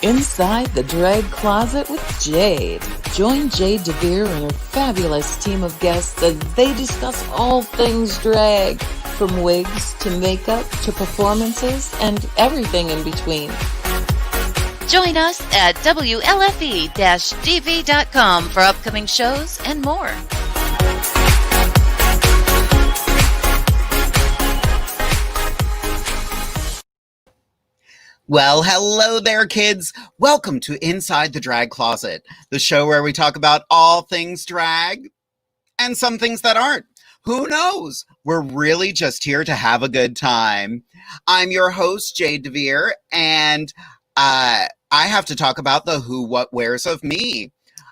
Inside the Drag Closet with Jade. Join Jade, DeVere, and her fabulous team of guests as they discuss all things drag, from wigs to makeup to performances and everything in between. Join us at WLFE-DV.com for upcoming shows and more. Well, hello there, kids. Welcome to Inside the Drag Closet, the show where we talk about all things drag and some things that aren't. Who knows? We're really just here to have a good time. I'm your host, Jade, DeVere, and I have to talk about the who, what, wheres of me.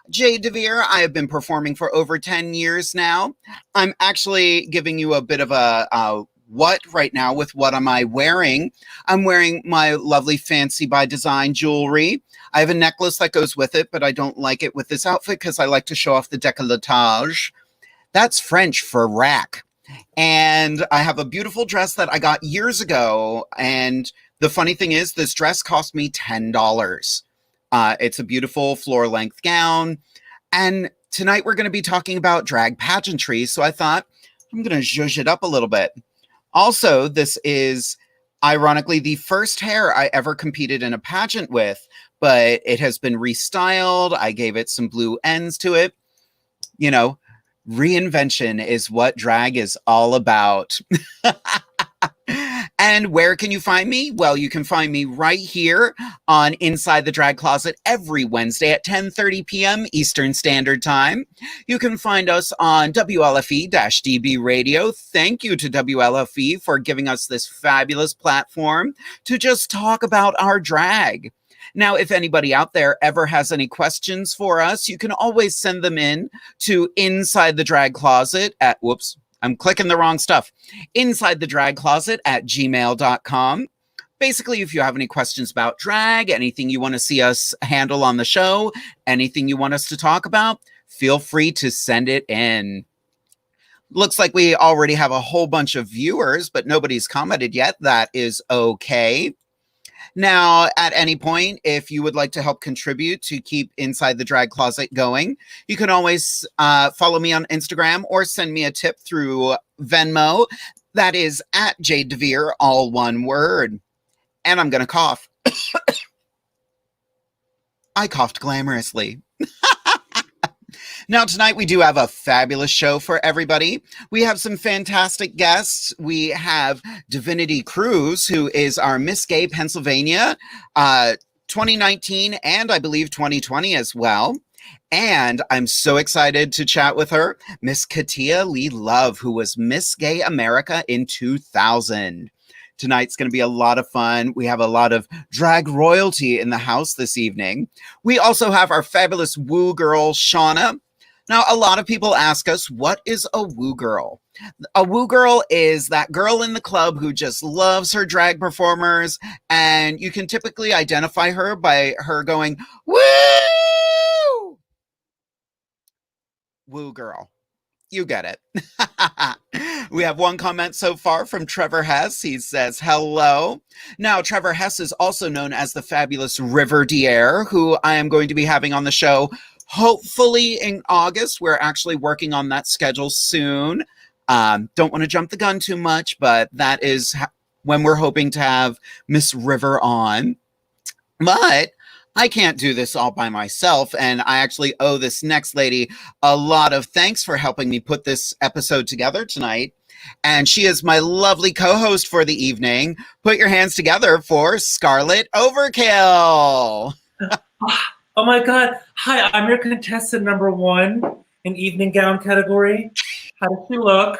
Jade DeVere, I have been performing for over 10 years now. I'm actually giving you a bit of a what right now with what am I wearing. I'm wearing my lovely Fancy by Design jewelry. I have a necklace that goes with it, but I don't like it with this outfit because I like to show off the décolletage. That's French for rack. And I have a beautiful dress that I got years ago. And the funny thing is, this dress cost me $10. It's a beautiful floor-length gown. And tonight we're going to be talking about drag pageantry. So I thought, I'm going to zhuzh it up a little bit. Also, this is ironically the first hair I ever competed in a pageant with, but it has been restyled. I gave it some blue ends to it. You know, reinvention is what drag is all about. And where can you find me? Well, you can find me right here on Inside the Drag Closet every Wednesday at 10:30 p.m. Eastern Standard Time. You can find us on WLFE-DB Radio. Thank you to WLFE for giving us this fabulous platform to just talk about our drag. Now, if anybody out there ever has any questions for us, you can always send them in to Inside the Drag Closet at, I'm clicking the wrong stuff. Inside the Drag Closet at gmail.com. Basically, if you have any questions about drag, anything you want to see us handle on the show, anything you want us to talk about, feel free to send it in. Looks like we already have a whole bunch of viewers, but nobody's commented yet. That is okay. Now, at any point, if you would like to help contribute to keep Inside the Drag Closet going, you can always follow me on Instagram or send me a tip through Venmo. That is at Jade DeVere, all one word. And I'm going to cough. I coughed glamorously. Now, tonight we do have a fabulous show for everybody. We have some fantastic guests. We have Divinity CRUZZ, who is our Miss Gay Pennsylvania 2019 and I believe 2020 as well. And I'm so excited to chat with her, Miss CATIA Lee Love, who was Miss Gay America in 2000. Tonight's going to be a lot of fun. We have a lot of drag royalty in the house this evening. We also have our fabulous woo girl, Shawnna. Now, a lot of people ask us, what is a woo girl? A woo girl is that girl in the club who just loves her drag performers, and you can typically identify her by her going, woo! Woo girl. You get it. We have one comment so far from Trevor Hess. He says, hello. Now, Trevor Hess is also known as the fabulous River DeVere, who I am going to be having on the show hopefully in August. We're actually working on that schedule soon. Don't want to jump the gun too much, but that is when we're hoping to have Miss River on. But I can't do this all by myself, and I actually owe this next lady a lot of thanks for helping me put this episode together tonight. And she is my lovely co-host for the evening. Put your hands together for Skarlet Overkill. Oh my God. Hi, I'm your contestant number 1 in evening gown category. How does she look?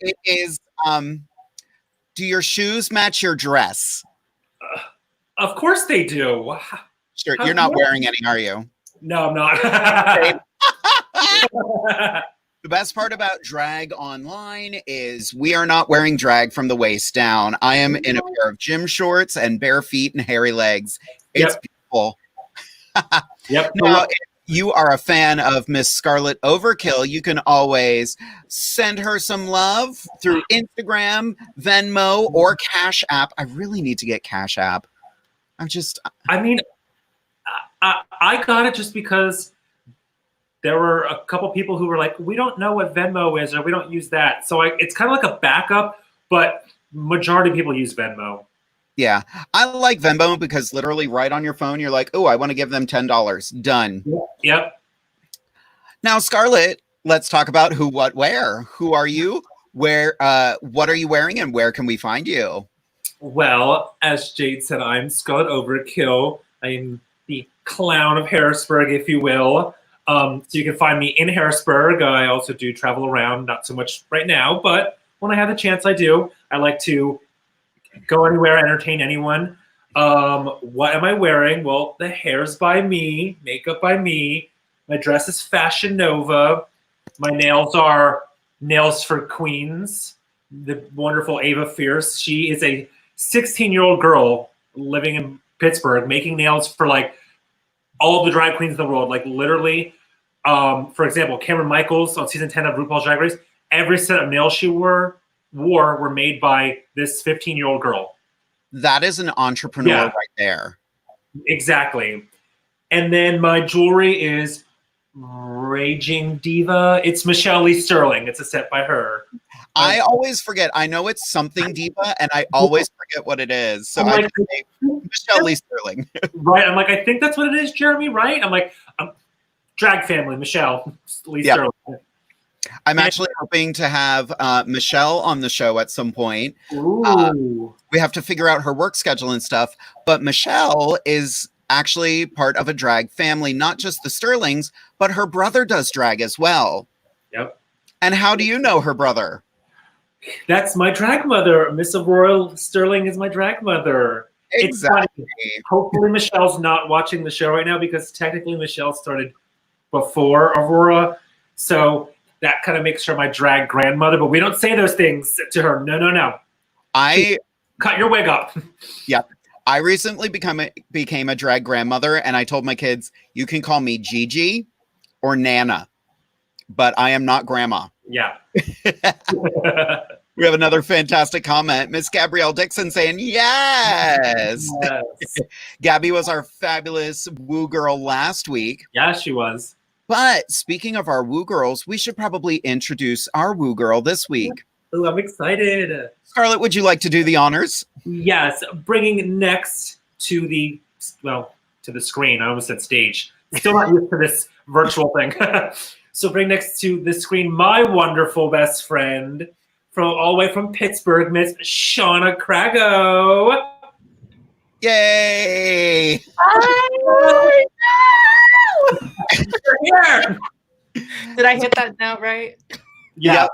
It is, do your shoes match your dress? Of course they do. Sure, you're not wearing any, are you? No, I'm not. The best part about drag online is we are not wearing drag from the waist down. I am in a pair of gym shorts and bare feet and hairy legs. It's beautiful. Yep. Now, if you are a fan of Miss Skarlet Overkill, you can always send her some love through Instagram, Venmo, or Cash App. I really need to get Cash App. I mean, I got it just because there were a couple people who were like, we don't know what Venmo is, or we don't use that. So it's kind of like a backup, but majority of people use Venmo. Yeah, I like Venmo because literally right on your phone, you're like, oh, I want to give them $10. Done. Yep. Now, Skarlet, let's talk about who, what, where. Who are you? Where? What are you wearing, and where can we find you? Well, as Jade said, I'm Skarlet Overkill. I'm the clown of Harrisburg, if you will. So you can find me in Harrisburg. I also do travel around, not so much right now, but when I have the chance, I do. I like to go anywhere, entertain anyone. What am I wearing? Well, the hair's by me, makeup by me. My dress is Fashion Nova. My nails are Nails for Queens. The wonderful Ava Fierce. She is a 16-year-old girl living in Pittsburgh, making nails for like all the drag queens in the world. Like literally, for example, Cameron Michaels on season 10 of RuPaul's Drag Race, every set of nails she wore were made by this 15-year-old girl. That is an entrepreneur right there. Exactly. And then my jewelry is Raging Diva. It's Michelle Lee Sterling. It's a set by her. I always forget. I know it's something Diva, and I always forget what it is. So I just say Michelle Lee Sterling. Right. I'm like, I think that's what it is, Jeremy, right? I'm like, drag family, Michelle Lee Sterling. I'm actually hoping to have Michelle on the show at some point. We have to figure out her work schedule and stuff. But Michelle is actually part of a drag family, not just the Sterlings, but her brother does drag as well. Yep. And how do you know her brother? That's my drag mother. Miss Aurora Sterling is my drag mother. Exactly. Hopefully Michelle's not watching the show right now because technically Michelle started before Aurora. So that kind of makes her my drag grandmother, but we don't say those things to her. No. Cut your wig up. Yep. I recently became a drag grandmother, and I told my kids, you can call me Gigi or Nana, but I am not grandma. Yeah. We have another fantastic comment. Miss Gabrielle Dixon saying, yes. Gabby was our fabulous woo girl last week. Yeah, she was. But speaking of our woo girls, we should probably introduce our woo girl this week. Ooh, I'm excited. Skarlet, would you like to do the honors? Yes, bringing next to the screen. I almost said stage. Still not used to this virtual thing. So bring next to the screen my wonderful best friend from all the way from Pittsburgh, Miss Shawnna Crago. Yay! Hi! You're here. Did I hit that note right? Yeah.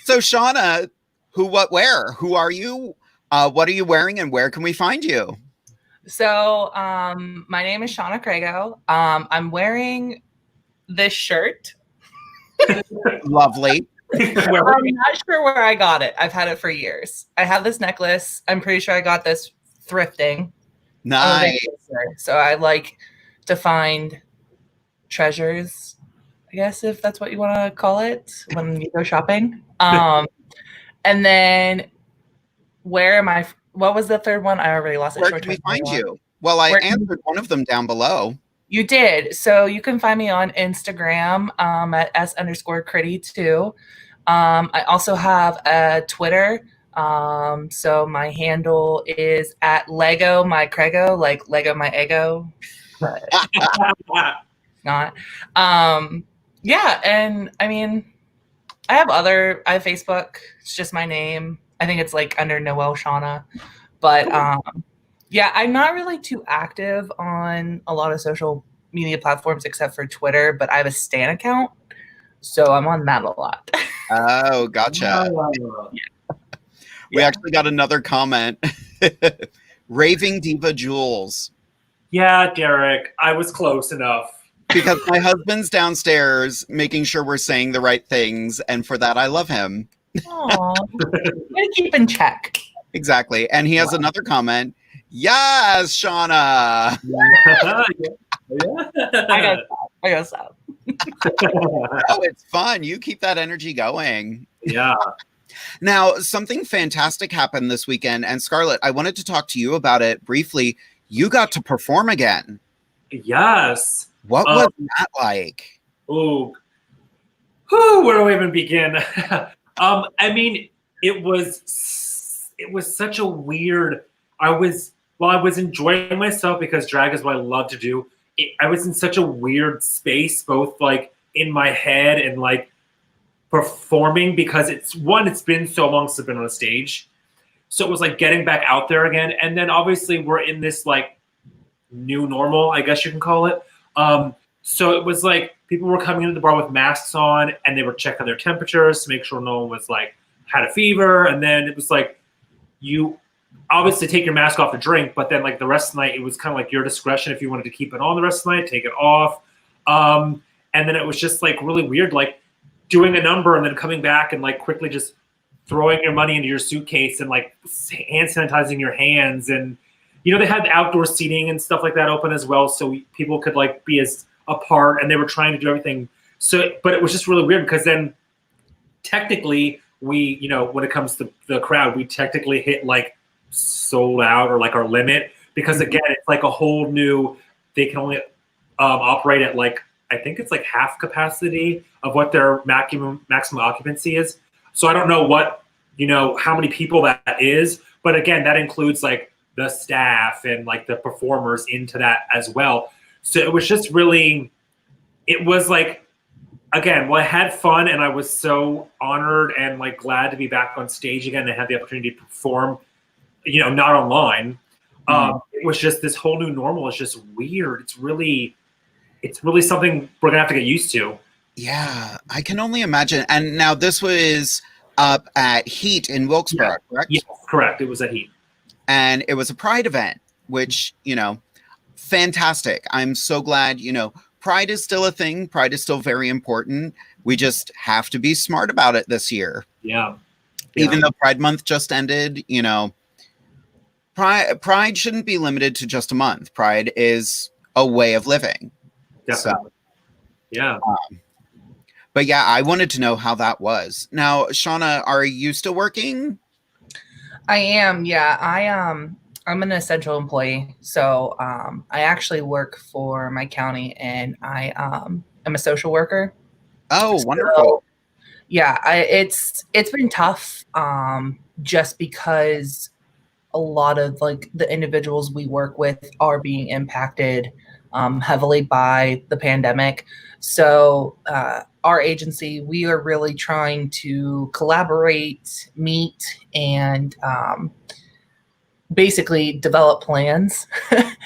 So Shawnna, who, what, where? Who are you? What are you wearing, and where can we find you? So my name is Shawnna Crago. I'm wearing this shirt. Lovely. I'm not sure where I got it. I've had it for years. I have this necklace. I'm pretty sure I got this thrifting. Nice. So I like to find treasures, I guess, if that's what you want to call it, when you go shopping. And then where am I? What was the third one? I already lost it. Where can we find you? Well, I answered one of them down below. You did. So you can find me on Instagram at s_critty2. I also have a Twitter. So my handle is at Lego my Crego, like Lego my ego. But not. Yeah, and I mean, I have Facebook. It's just my name. I think it's like under Noelle Shawnna. But yeah, I'm not really too active on a lot of social media platforms except for Twitter, but I have a Stan account, so I'm on that a lot. Oh, gotcha. We actually got another comment. Raving Diva Jules. Yeah, Derek, I was close enough. Because my husband's downstairs making sure we're saying the right things, and for that I love him. Aww. Gotta keep in check. Exactly. And he has another comment. Yes, Shawnna. I gotta stop. Oh, it's fun. You keep that energy going. Yeah. Now, something fantastic happened this weekend, and Skarlet, I wanted to talk to you about it briefly. You got to perform again. Yes. What was that like? Oh, where do I even begin? I mean, it was such a weird. I was enjoying myself because drag is what I love to do. I was in such a weird space, both like in my head and like performing, because it's been so long since I've been on a stage. So it was like getting back out there again. And then obviously we're in this like new normal, I guess you can call it. So it was like people were coming into the bar with masks on and they were checking their temperatures to make sure no one was like had a fever. And then it was like, you obviously take your mask off to drink, but then like the rest of the night, it was kind of like your discretion if you wanted to keep it on the rest of the night, take it off. And then it was just like really weird, like doing a number and then coming back and like quickly just throwing your money into your suitcase and like hand sanitizing your hands. And, you know, they had the outdoor seating and stuff like that open as well. So people could like be as apart, and they were trying to do everything. So, but it was just really weird because then technically we, you know, when it comes to the crowd, we technically hit like sold out or like our limit, because again, it's like a whole new, they can only operate at like, I think it's like half capacity of what their maximum occupancy is. So I don't know what, you know, how many people that is, but again, that includes like the staff and like the performers into that as well. So it was just really, it was like, again, well, I had fun and I was so honored and like glad to be back on stage again and have the opportunity to perform, you know, not online. It was just this whole new normal. It's just weird. It's really something we're gonna have to get used to. Yeah, I can only imagine. And now this was up at Heat in Wilkesboro, correct? Yes, correct. It was at Heat. And it was a Pride event, which, you know, fantastic. I'm so glad, you know, Pride is still a thing. Pride is still very important. We just have to be smart about it this year. Yeah. Even though Pride Month just ended, you know, Pride shouldn't be limited to just a month. Pride is a way of living. Definitely. So, yeah. But yeah, I wanted to know how that was. Now, Shawnna, are you still working? I am. Yeah, I'm an essential employee. So I actually work for my county, and I am a social worker. Oh, So, wonderful. yeah, it's been tough just because a lot of like the individuals we work with are being impacted heavily by the pandemic. So our agency, we are really trying to collaborate, meet, and basically develop plans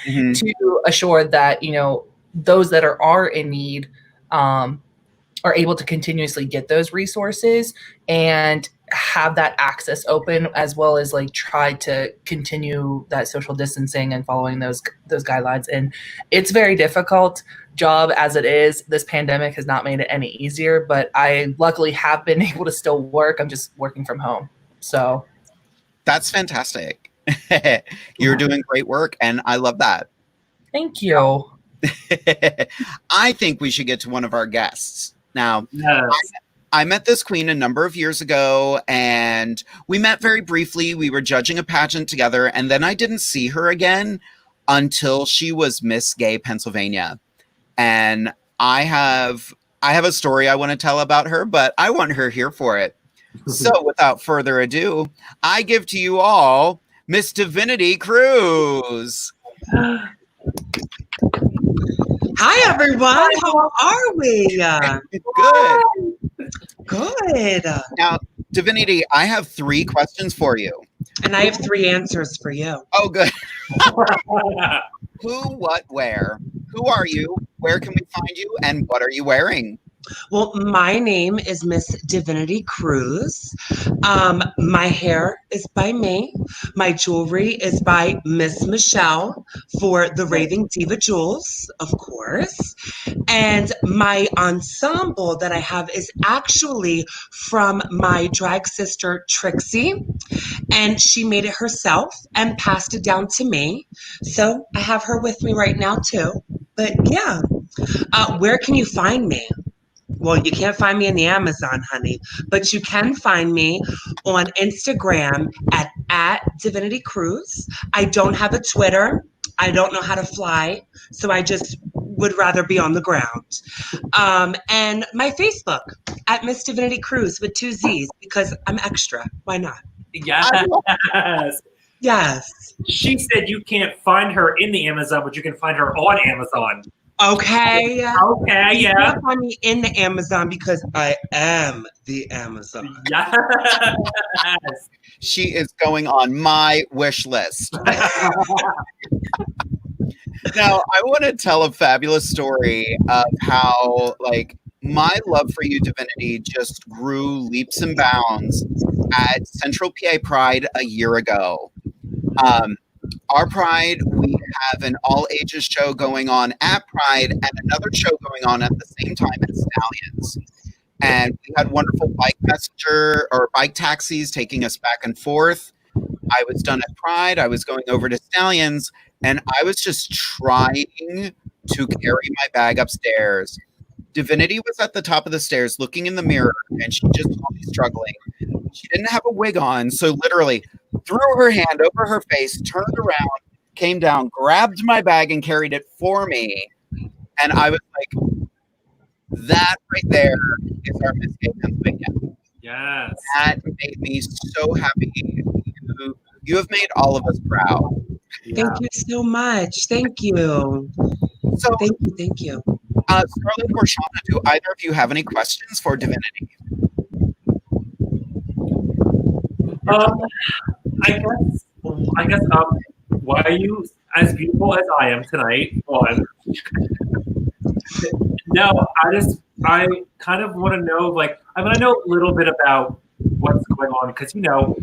to assure that, you know, those that are in need are able to continuously get those resources and have that access open, as well as like try to continue that social distancing and following those guidelines. And it's very difficult job as it is. This pandemic has not made it any easier, but I luckily have been able to still work. I'm just working from home. So that's fantastic. You're doing great work, and I love that. Thank you. I think we should get to one of our guests. Now, Yes. I met this queen a number of years ago, and we met very briefly. We were judging a pageant together, and then I didn't see her again until she was Miss Gay Pennsylvania. And I have a story I want to tell about her, but I want her here for it. So without further ado, I give to you all Miss Divinity CRUZZ. Hi, everyone. How are we? Good. Good. Now, Divinity, I have 3 questions for you. And I have 3 answers for you. Oh, good. Who, what, where? Who are you? Where can we find you? And what are you wearing? Well, my name is Miss Divinity CRUZZ. My hair is by me. My jewelry is by Miss Michelle for the Raving Diva Jewels, of course. And my ensemble that I have is actually from my drag sister, Trixie. And she made it herself and passed it down to me. So I have her with me right now, too. But yeah, where can you find me? Well, you can't find me in the Amazon, honey, but you can find me on Instagram at Divinity CRUZZ. I don't have a Twitter. I don't know how to fly, so I just would rather be on the ground. And my Facebook at Miss Divinity CRUZZ with 2 Z's because I'm extra. Why not? Yes. Yes. She said you can't find her in the Amazon, but you can find her on Amazon. Okay. Okay, You yeah. can't find me in the Amazon because I am the Amazon. Yes. She is going on my wish list. Now, I want to tell a fabulous story of how, like, my love for you, Divinity, just grew leaps and bounds at Central PA Pride a year ago. Our Pride, we have an all ages show going on at Pride and another show going on at the same time at Stallions. And we had wonderful bike taxis taking us back and forth. I was done at Pride. I was going over to Stallions, and I was just trying to carry my bag upstairs. Divinity was at the top of the stairs looking in the mirror, and she just saw me struggling. She didn't have a wig on, so literally threw her hand over her face, turned around, came down, grabbed my bag, and carried it for me. And I was like, that right there is our Miss Gay Pennsylvania. Yes. That made me so happy. You have made all of us proud. Yeah. Thank you so much. Thank you. So, Thank you. Skarlet or Shawnna, do either of you have any questions for Divinity? I guess why are you as beautiful as I am tonight? One. No, I kind of want to know, like, I mean, I know a little bit about what's going on because, you know,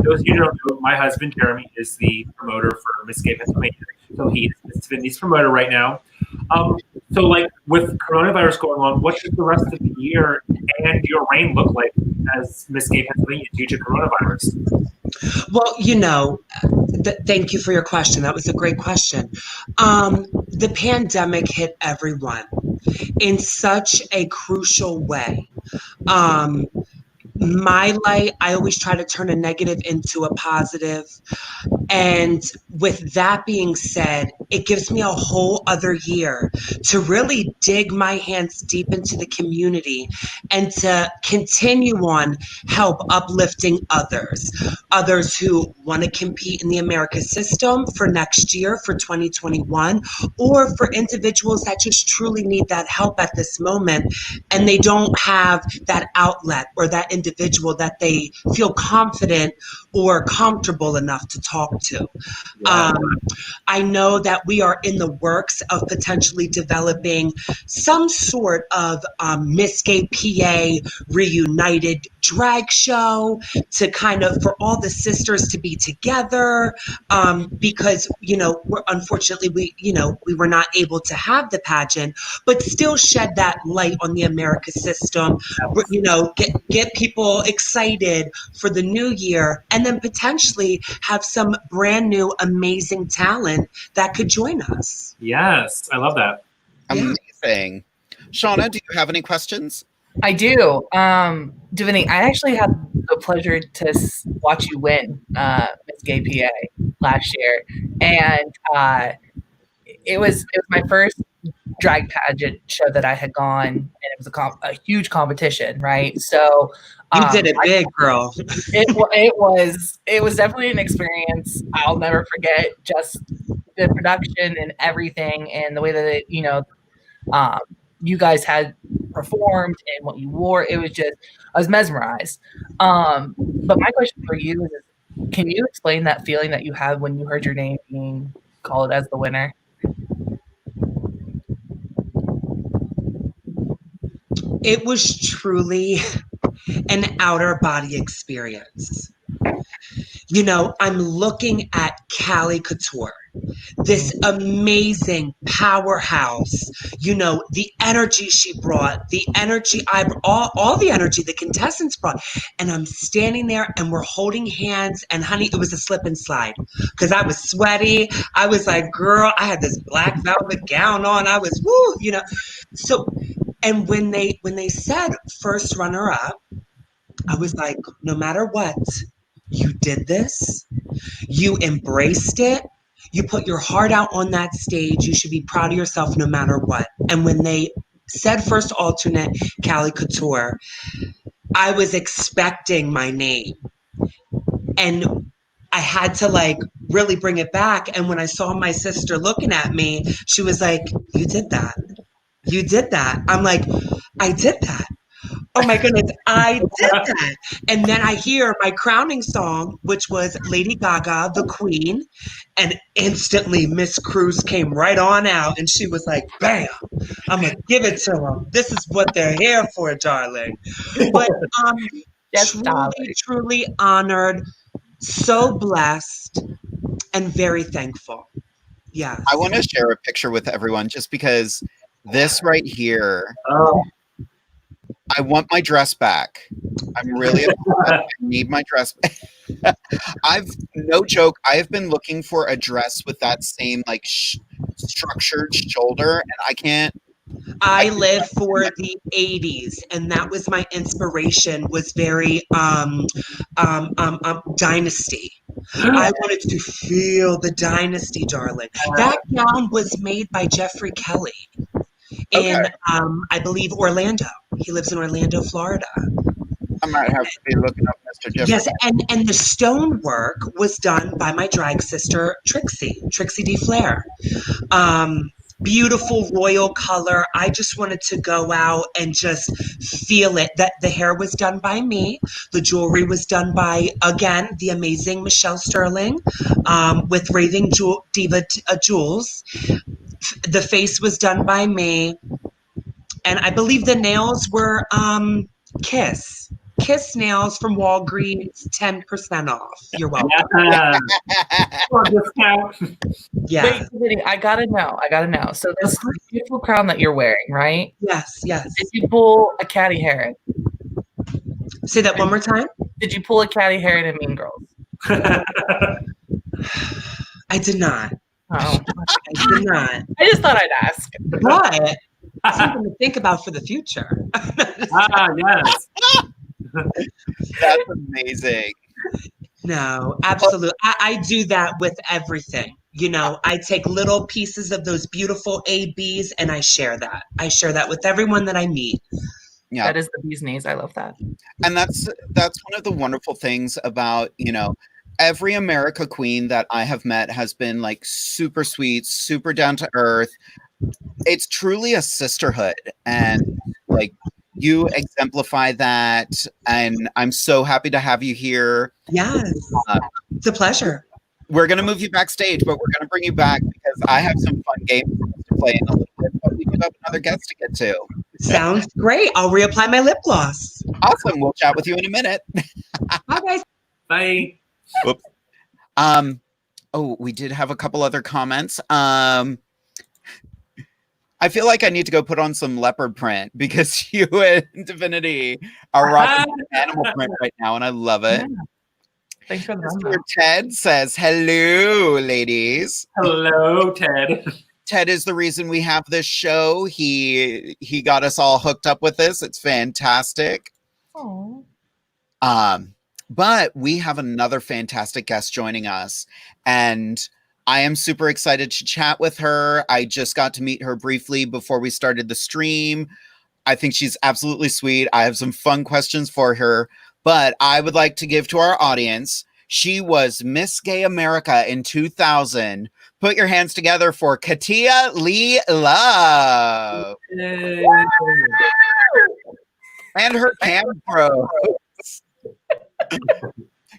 those of you who don't know, my husband Jeremy is the promoter for Miss Gay Pennsylvania, so he is Miss Divinity's promoter right now. So, like, with coronavirus going on, what does the rest of the year and your reign look like as Miss Gay Pennsylvania due to coronavirus? Well, you know, thank you for your question. That was a great question. The pandemic hit everyone in such a crucial way. My light, I always try to turn a negative into a positive. And with that being said, it gives me a whole other year to really dig my hands deep into the community and to continue on help uplifting others who want to compete in the America system for next year, for 2021, or for individuals that just truly need that help at this moment and they don't have that outlet or that individual that they feel confident or comfortable enough to talk to. Yeah. I know that we are in the works of potentially developing some sort of Miss Gay PA reunited drag show to kind of for all the sisters to be together because, you know, unfortunately we were not able to have the pageant, but still shed that light on the America system, you know, get people excited for the new year and then potentially have some brand new amazing talent that could join us. Yes, I love that. Amazing. Shawnna, do you have any questions? I do. Divinity, I actually had the pleasure to watch you win Miss Gay PA last year, and it was my first drag pageant show that I had gone, and it was a huge competition, right? So you did it big, girl. It was definitely an experience I'll never forget. Just the production and everything, and the way that you guys had performed and what you wore. It was just, I was mesmerized. But my question for you is, can you explain that feeling that you had when you heard your name being called as the winner? It was truly an outer body experience. You know, I'm looking at Cali Couture, this amazing powerhouse. You know, the energy she brought, the energy all the energy the contestants brought. And I'm standing there and we're holding hands. And honey, it was a slip and slide because I was sweaty. I was like, girl, I had this black velvet gown on. I was, woo, you know. So, and when they said first runner up, I was like, no matter what, you did this. You embraced it. You put your heart out on that stage. You should be proud of yourself no matter what. And when they said first alternate Cali Couture, I was expecting my name. And I had to like really bring it back. And when I saw my sister looking at me, she was like, you did that. You did that. I'm like, I did that. Oh my goodness, I did that. And then I hear my crowning song, which was Lady Gaga, the Queen. And instantly Miss CRUZZ came right on out and she was like, bam, I'm going to give it to them. This is what they're here for, darling. But Yes, truly, darling. truly honored, so blessed, and very thankful. Yes. I want to share a picture with everyone just because this right here, Oh. I want my dress back. I'm really upset. I need my dress back. No joke, I have been looking for a dress with that same like structured shoulder, and I can't. I live for the 80s, and that was my inspiration, was very dynasty. I wanted to feel the dynasty, darling. That gown was made by Jeffrey Kelly in, Okay. I believe, Orlando. He lives in Orlando, Florida. I might have to be looking up Mr. Jeffrey. Yes, and the stonework was done by my drag sister, Trixie D. Flair. Beautiful royal color. I just wanted to go out and just feel it. That the hair was done by me. The jewelry was done by, again, the amazing Michelle Sterling with Raving Diva Jewels. The face was done by me. And I believe the nails were Kiss nails from Walgreens, 10% off. You're welcome. Yeah. Or discount. Yeah. Wait, Vinny, I gotta know. So this beautiful crown that you're wearing, right? Yes. Did you pull a catty Heron? Say that one more time. Did you pull a catty Heron in Mean Girls? I did not. Oh, I did not. I just thought I'd ask. But something to think about for the future. Yes. That's amazing. No, absolutely. I do that with everything. You know, I take little pieces of those beautiful ABs and I share that. I share that with everyone that I meet. Yeah. That is the bee's knees. I love that. And that's one of the wonderful things about, you know, every America Queen that I have met has been like super sweet, super down to earth. It's truly a sisterhood, and like you exemplify that, and I'm so happy to have you here. Yes. It's a pleasure. We're going to move you backstage, but we're going to bring you back because I have some fun games to play in a little bit, but we do have another guest to get to. Sounds great. I'll reapply my lip gloss. Awesome. We'll chat with you in a minute. Bye, guys. Bye. Whoops. Oh, we did have a couple other comments. I feel like I need to go put on some leopard print because you and Divinity are rocking animal print right now, and I love it. Yeah. Thanks for the Mr. rundown. Ted says, hello, ladies. Hello, Ted. Ted is the reason we have this show. He got us all hooked up with this. It's fantastic. Aw. But we have another fantastic guest joining us, and I am super excited to chat with her. I just got to meet her briefly before we started the stream. I think she's absolutely sweet. I have some fun questions for her, but I would like to give to our audience. She was Miss Gay America in 2000. Put your hands together for CATIA Lee Love. Yay. And her cam pros.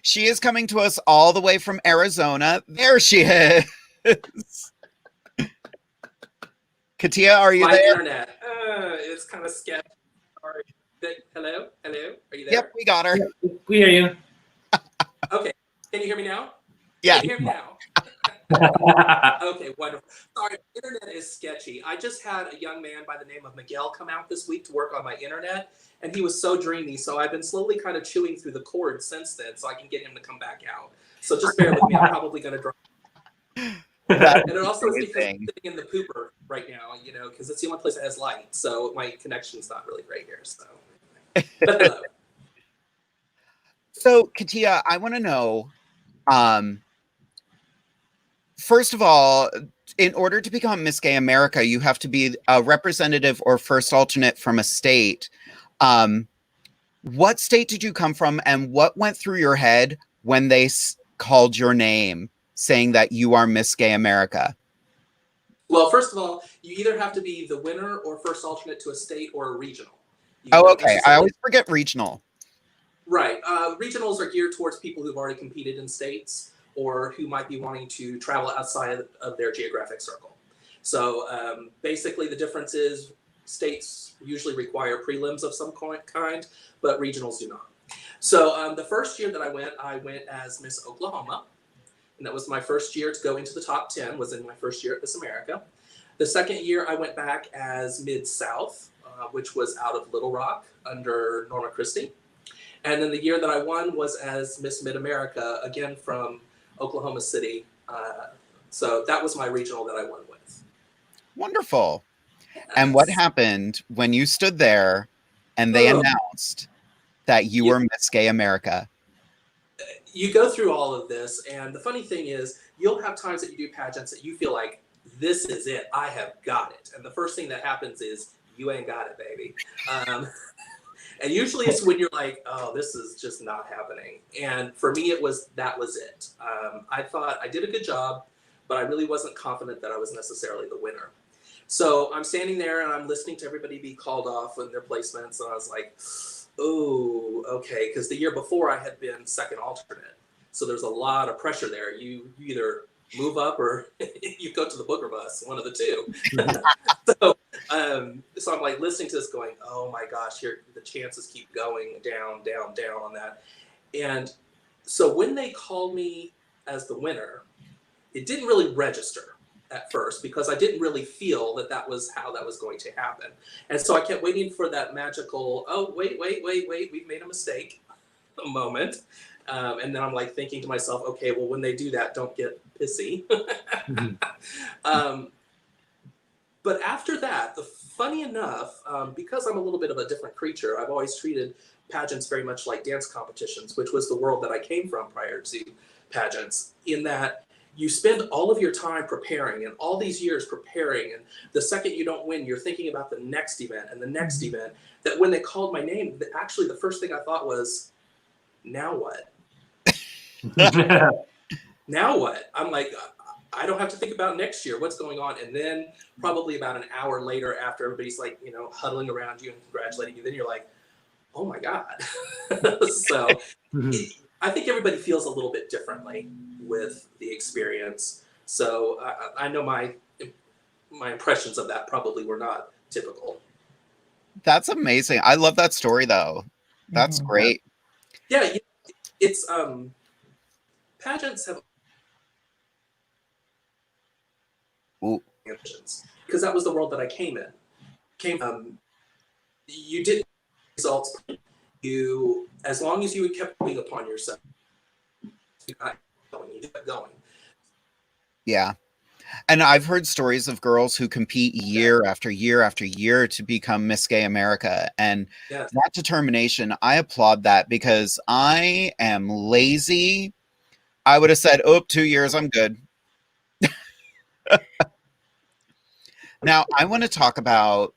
She is coming to us all the way from Arizona. There she is. CATIA, are you My there? internet. It's kind of sketchy. Sorry. Hello? Are you there? Yep, we got her. We hear you. Okay. Can you hear me now? Yeah. Can you hear me now? Okay, wonderful. Sorry, internet is sketchy. I just had a young man by the name of Miguel come out this week to work on my internet, and he was so dreamy. So I've been slowly kind of chewing through the cord since then, so I can get him to come back out. So just bear with me. I'm probably going to drop. That's And it also is because I'm amazing. sitting in the pooper right now, you know, because it's the only place that has light. So my connection's not really great here. So, but hello. So, Katia, I want to know, first of all, in order to become Miss Gay America, you have to be a representative or first alternate from a state. What state did you come from, and what went through your head when they called your name, saying that you are Miss Gay America? Well, first of all, you either have to be the winner or first alternate to a state or a regional. You Oh, don't okay. I necessarily- always forget regional. Right. Regionals are geared towards people who've already competed in states or who might be wanting to travel outside of their geographic circle. So basically the difference is states usually require prelims of some kind, but regionals do not. So the first year that I went as Miss Oklahoma. And that was my first year to go into the top 10, was in my first year at Miss America. The second year I went back as Mid-South, which was out of Little Rock under Norma Christie. And then the year that I won was as Miss Mid-America, again from Oklahoma City. So that was my regional that I won with. Wonderful. And what happened when you stood there and they announced that you were Miss Gay America? You go through all of this, and the funny thing is, you'll have times that you do pageants that you feel like, this is it, I have got it. And the first thing that happens is, you ain't got it, baby. And usually it's when you're like, oh, this is just not happening. And for me, that was it. I thought I did a good job, but I really wasn't confident that I was necessarily the winner. So I'm standing there and I'm listening to everybody be called off in their placements, and I was like, oh, okay, because the year before I had been second alternate. So there's a lot of pressure there. You either move up or you go to the booger bus, one of the two. So I'm like listening to this going, oh my gosh, here the chances keep going down, down, down on that. And so when they called me as the winner, it didn't really register at first because I didn't really feel that was how that was going to happen. And so I kept waiting for that magical, oh, wait, we've made a mistake moment. And then I'm like thinking to myself, okay, well, when they do that, don't get pissy. But after that, funny enough, because I'm a little bit of a different creature, I've always treated pageants very much like dance competitions, which was the world that I came from prior to pageants, in that you spend all of your time preparing and all these years preparing, and the second you don't win, you're thinking about the next event and the next event, that when they called my name, actually the first thing I thought was, now what? Now what? I'm like, I don't have to think about next year, what's going on? And then probably about an hour later, after everybody's like, you know, huddling around you and congratulating you, then you're like, oh my God. So I think everybody feels a little bit differently with the experience. So I know my impressions of that probably were not typical. That's amazing. I love that story though. That's great. Yeah, it's pageants have because that was the world that I came in. You did results. You, as long as you kept putting upon yourself, you kept going. Yeah. And I've heard stories of girls who compete year after year after year to become Miss Gay America. And Yes. that determination, I applaud that because I am lazy. I would have said, oh, 2 years, I'm good. Now, I want to talk about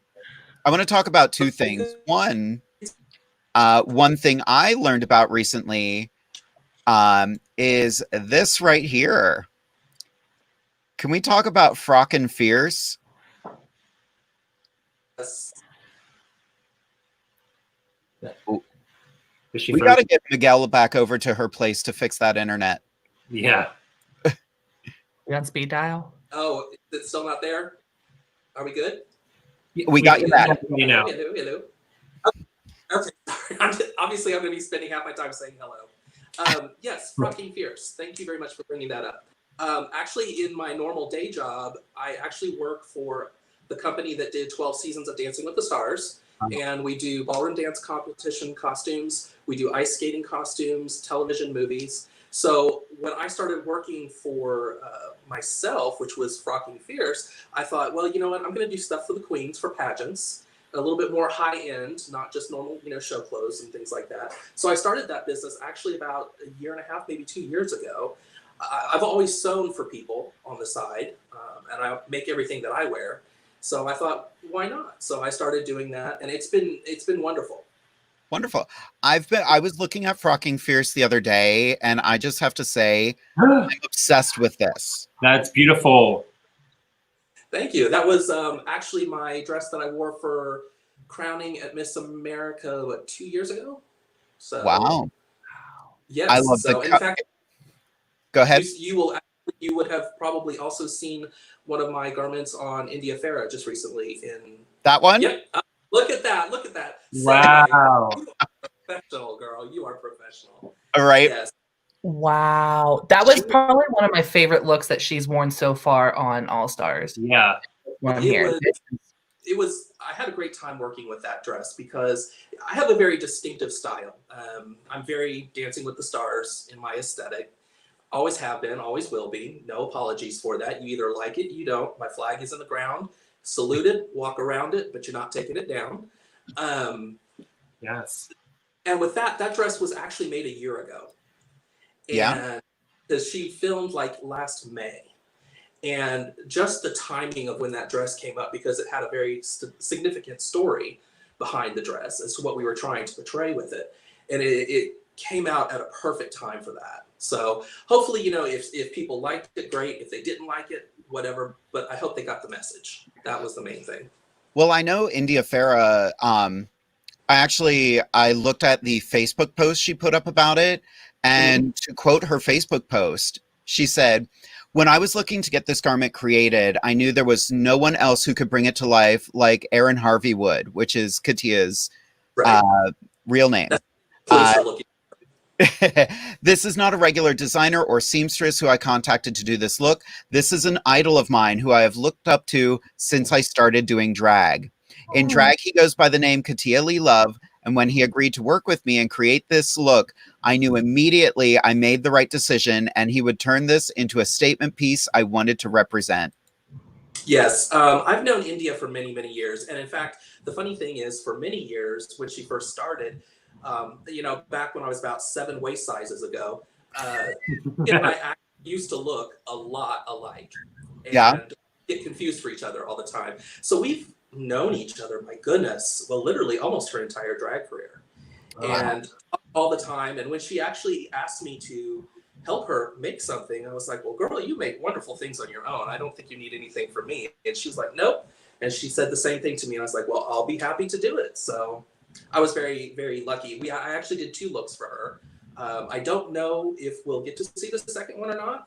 two things. One thing I learned about recently is this right here. Can we talk about Frockin' Fierce? Yes. Is she We frozen? got to get Miguel back over to her place to fix that internet. Yeah. You on speed dial? Oh, it's still not there? Are we good? We got you back. You know. Hello. Okay, sorry. Obviously, I'm going to be spending half my time saying hello. Yes, Frocking Fierce. Thank you very much for bringing that up. Actually, in my normal day job, I actually work for the company that did 12 seasons of Dancing with the Stars. And we do ballroom dance competition costumes. We do ice skating costumes, television, movies. So when I started working for myself, which was Frocking Fierce, I thought, well, you know what? I'm going to do stuff for the queens, for pageants, a little bit more high end, not just normal, show clothes and things like that. So I started that business actually about a year and a half, maybe 2 years ago. I've always sewn for people on the side, and I make everything that I wear. So I thought, why not? So I started doing that, and it's been wonderful. Wonderful. I was looking at Frocking Fierce the other day, and I just have to say, I'm obsessed with this. That's beautiful. Thank you. That was actually my dress that I wore for crowning at Miss America, 2 years ago? So, wow. Yes. I love so, in fact, go ahead. You would have probably also seen one of my garments on India Farah just recently. That one? Yep. Look at that. Look at that. Wow. You are professional, girl. You are professional. All right. Yes. Wow. That was probably one of my favorite looks that she's worn so far on All Stars. Yeah. It was, I had a great time working with that dress because I have a very distinctive style. I'm very Dancing with the Stars in my aesthetic. Always have been, always will be. No apologies for that. You either like it, you don't. My flag is in the ground. Salute it, walk around it, but you're not taking it down. Yes. And with that dress was actually made a year ago. Yeah. Because she filmed like last May. And just the timing of when that dress came up, because it had a very significant story behind the dress as to what we were trying to portray with it. And it came out at a perfect time for that. So hopefully, if people liked it, great. If they didn't like it, whatever. But I hope they got the message. That was the main thing. Well, I know India Farah, I looked at the Facebook post she put up about it. And to quote her Facebook post, she said, "When I was looking to get this garment created, I knew there was no one else who could bring it to life like Aaron Harvey would," which is CATIA's real name. "This is not a regular designer or seamstress who I contacted to do this look. This is an idol of mine who I have looked up to since I started doing drag. In drag, he goes by the name CATIA Lee Love, and when he agreed to work with me and create this look, I knew immediately I made the right decision, and he would turn this into a statement piece I wanted to represent." Yes, I've known India for many, many years. And in fact, the funny thing is, for many years, when she first started, back when I was about 7 waist sizes ago, I used to look a lot alike and get confused for each other all the time. So we've known each other, my goodness, well, literally almost her entire drag career. And all the time. And when she actually asked me to help her make something, I was like, well, girl, you make wonderful things on your own. I don't think you need anything from me. And she was like, nope. And she said the same thing to me. And I was like, well, I'll be happy to do it. So I was very, very lucky. I actually did 2 looks for her. I don't know if we'll get to see the second one or not.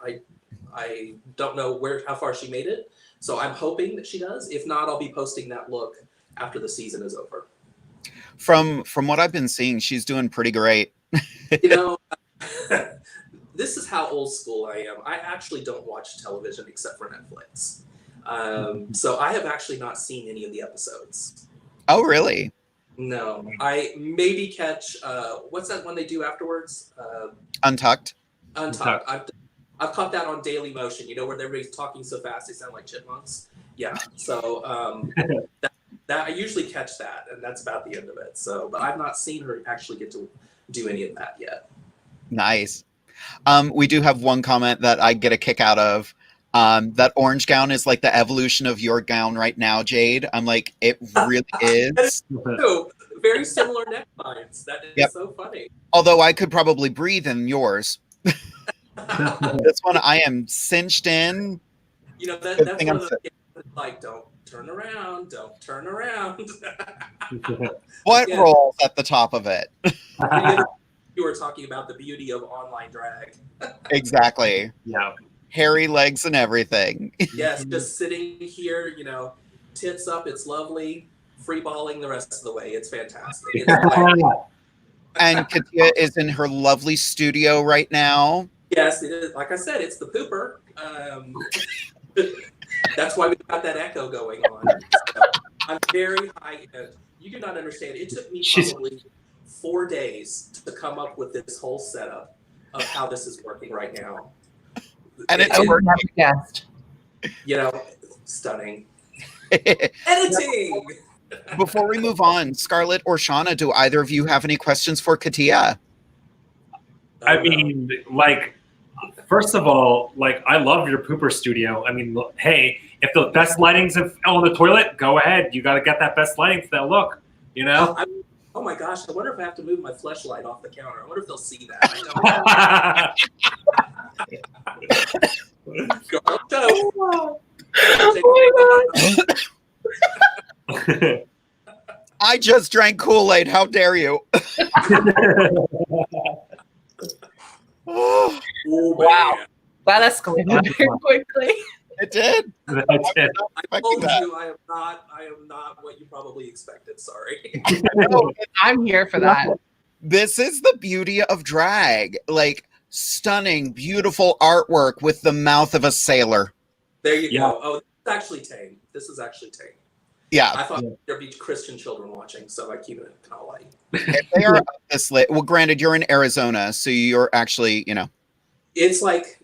I don't know how far she made it. So I'm hoping that she does. If not, I'll be posting that look after the season is over. From what I've been seeing, she's doing pretty great. This is how old school I am. I actually don't watch television except for Netflix. So I have actually not seen any of the episodes. Oh, really? No. I maybe catch, what's that one they do afterwards? Untucked. I've caught that on Daily Motion, where everybody's talking so fast they sound like chipmunks. Yeah. So that I usually catch that, and that's about the end of it. So, but I've not seen her actually get to do any of that yet. Nice. We do have one comment that I get a kick out of. That orange gown is like the evolution of your gown right now, Jade. I'm like, it really is. Very similar necklines. That is so funny. Although I could probably breathe in yours. This one I am cinched in. That's one of the like, don't turn around. What rolls at the top of it? You were talking about the beauty of online drag. Exactly. Yeah. Hairy legs and everything. Yes, just sitting here, tits up, it's lovely. Free balling the rest of the way. It's fantastic. It's And CATIA is in her lovely studio right now. Yes, it is. Like I said, it's the pooper. That's why we got that echo going on. So I'm very high end. You do not understand. It took me probably 4 days to come up with this whole setup of how this is working right now. And it's I would never guessed. You know, stunning. Editing! Before we move on, Skarlet or Shawnna, do either of you have any questions for CATIA? I mean, like, first of all, like, I love your pooper studio. I mean, hey, if the best lighting's on the toilet, go ahead. You got to get that best lighting for that look, you know? Oh my gosh, I wonder if I have to move my fleshlight off the counter. I wonder if they'll see that. I just drank Kool-Aid. How dare you? Oh, Wow. That escalated very quickly. It did. I told you I am not what you probably expected. Sorry. I'm here for that. This is the beauty of drag. Like, stunning, beautiful artwork with the mouth of a sailor. There you go. Oh, this is actually tame. Yeah. I thought there'd be Christian children watching, so I keep it kind of light. If they are up this late. Well, granted, you're in Arizona, so you're actually, you know. It's like,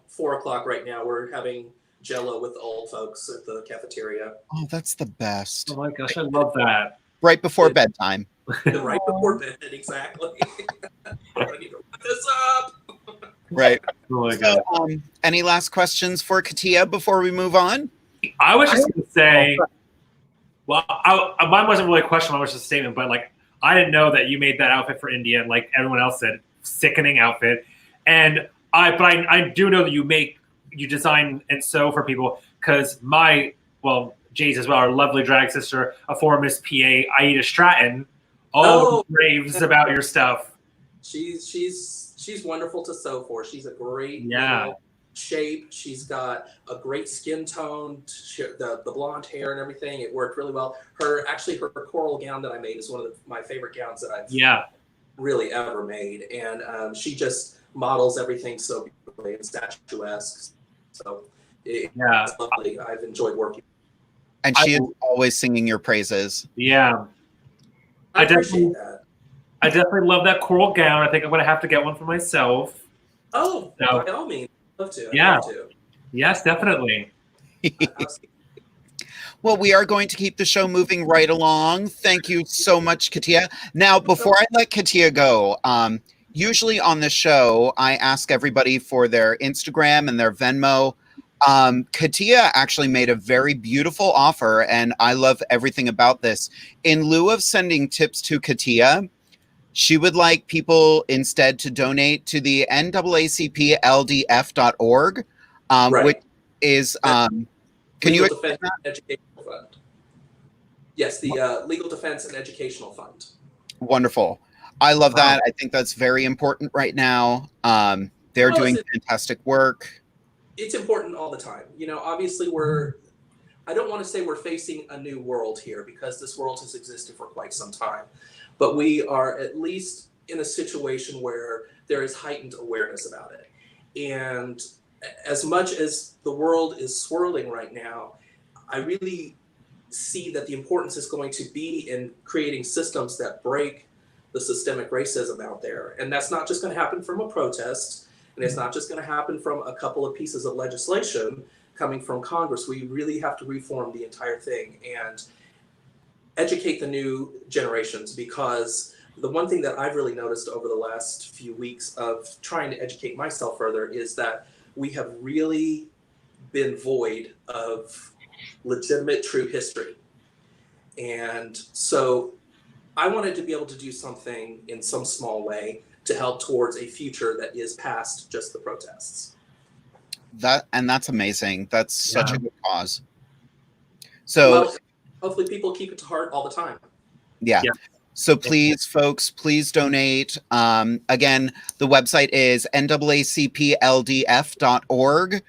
4 o'clock right now. We're having Jello with the old folks at the cafeteria. Oh, that's the best. Oh my gosh, I love that. Right before bedtime. Right before bed, exactly. I need to wrap this up. Right. Oh my god. So, any last questions for CATIA before we move on? I was just going to say, well, mine wasn't really a question, mine was just a statement, but like, I didn't know that you made that outfit for India, and like everyone else said, sickening outfit. And I do know that you design and sew for people, because Jade's as well, our lovely drag sister, a former Miss PA, Aida Stratton, raves about your stuff. She's wonderful to sew for. She's a great shape. She's got a great skin tone. The blonde hair and everything, it worked really well. Her coral gown that I made is one of my favorite gowns that I've really ever made. And she just models everything so beautifully and statuesque. So it's lovely. I've enjoyed working. And she is always singing your praises. Yeah. I appreciate that. I definitely love that coral gown. I think I'm going to have to get one for myself. Oh, by all means. I'd love to. Yeah. I'd love to. Yes, definitely. Well, we are going to keep the show moving right along. Thank you so much, CATIA. Now, before I let CATIA go, usually on the show, I ask everybody for their Instagram and their Venmo. CATIA actually made a very beautiful offer, and I love everything about this. In lieu of sending tips to CATIA, she would like people instead to donate to the NAACPLDF.org, which is, can you explain that? Educational Fund. Yes, the Legal Defense and Educational Fund. Wonderful. I love that. I think that's very important right now. They're doing fantastic work. It's important all the time. Obviously I don't want to say we're facing a new world here, because this world has existed for quite some time. But we are at least in a situation where there is heightened awareness about it. And as much as the world is swirling right now, I really see that the importance is going to be in creating systems that break the systemic racism out there. And that's not just going to happen from a protest, and it's not just going to happen from a couple of pieces of legislation coming from Congress. We really have to reform the entire thing and educate the new generations, because the one thing that I've really noticed over the last few weeks of trying to educate myself further is that we have really been void of legitimate, true history. And so I wanted to be able to do something in some small way to help towards a future that is past just the protests. That's amazing. That's such a good cause. So hopefully people keep it to heart all the time. Yeah. So please, folks, please donate. Again, the website is NAACPLDF.org.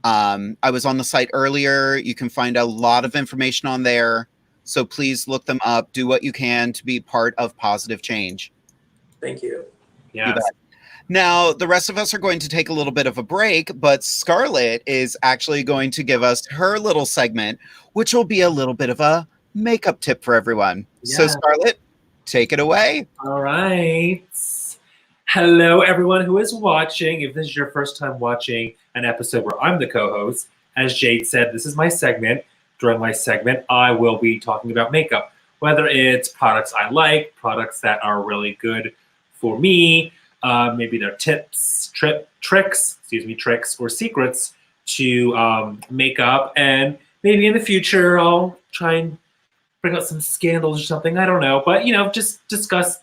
I was on the site earlier. You can find a lot of information on there. So please look them up. Do what you can to be part of positive change. Thank you. You Yes. bet. Now, the rest of us are going to take a little bit of a break, but Skarlet is actually going to give us her little segment, which will be a little bit of a makeup tip for everyone. So, Yeah. Skarlet, take it away. All right. Hello, everyone who is watching. If this is your first time watching an episode where I'm the co-host, as Jade said, this is my segment. During my segment, I will be talking about makeup, whether it's products I like, products that are really good for me, maybe they're tips, tricks, or secrets to makeup, and maybe in the future I'll try and bring up some scandals or something. I don't know, but just discuss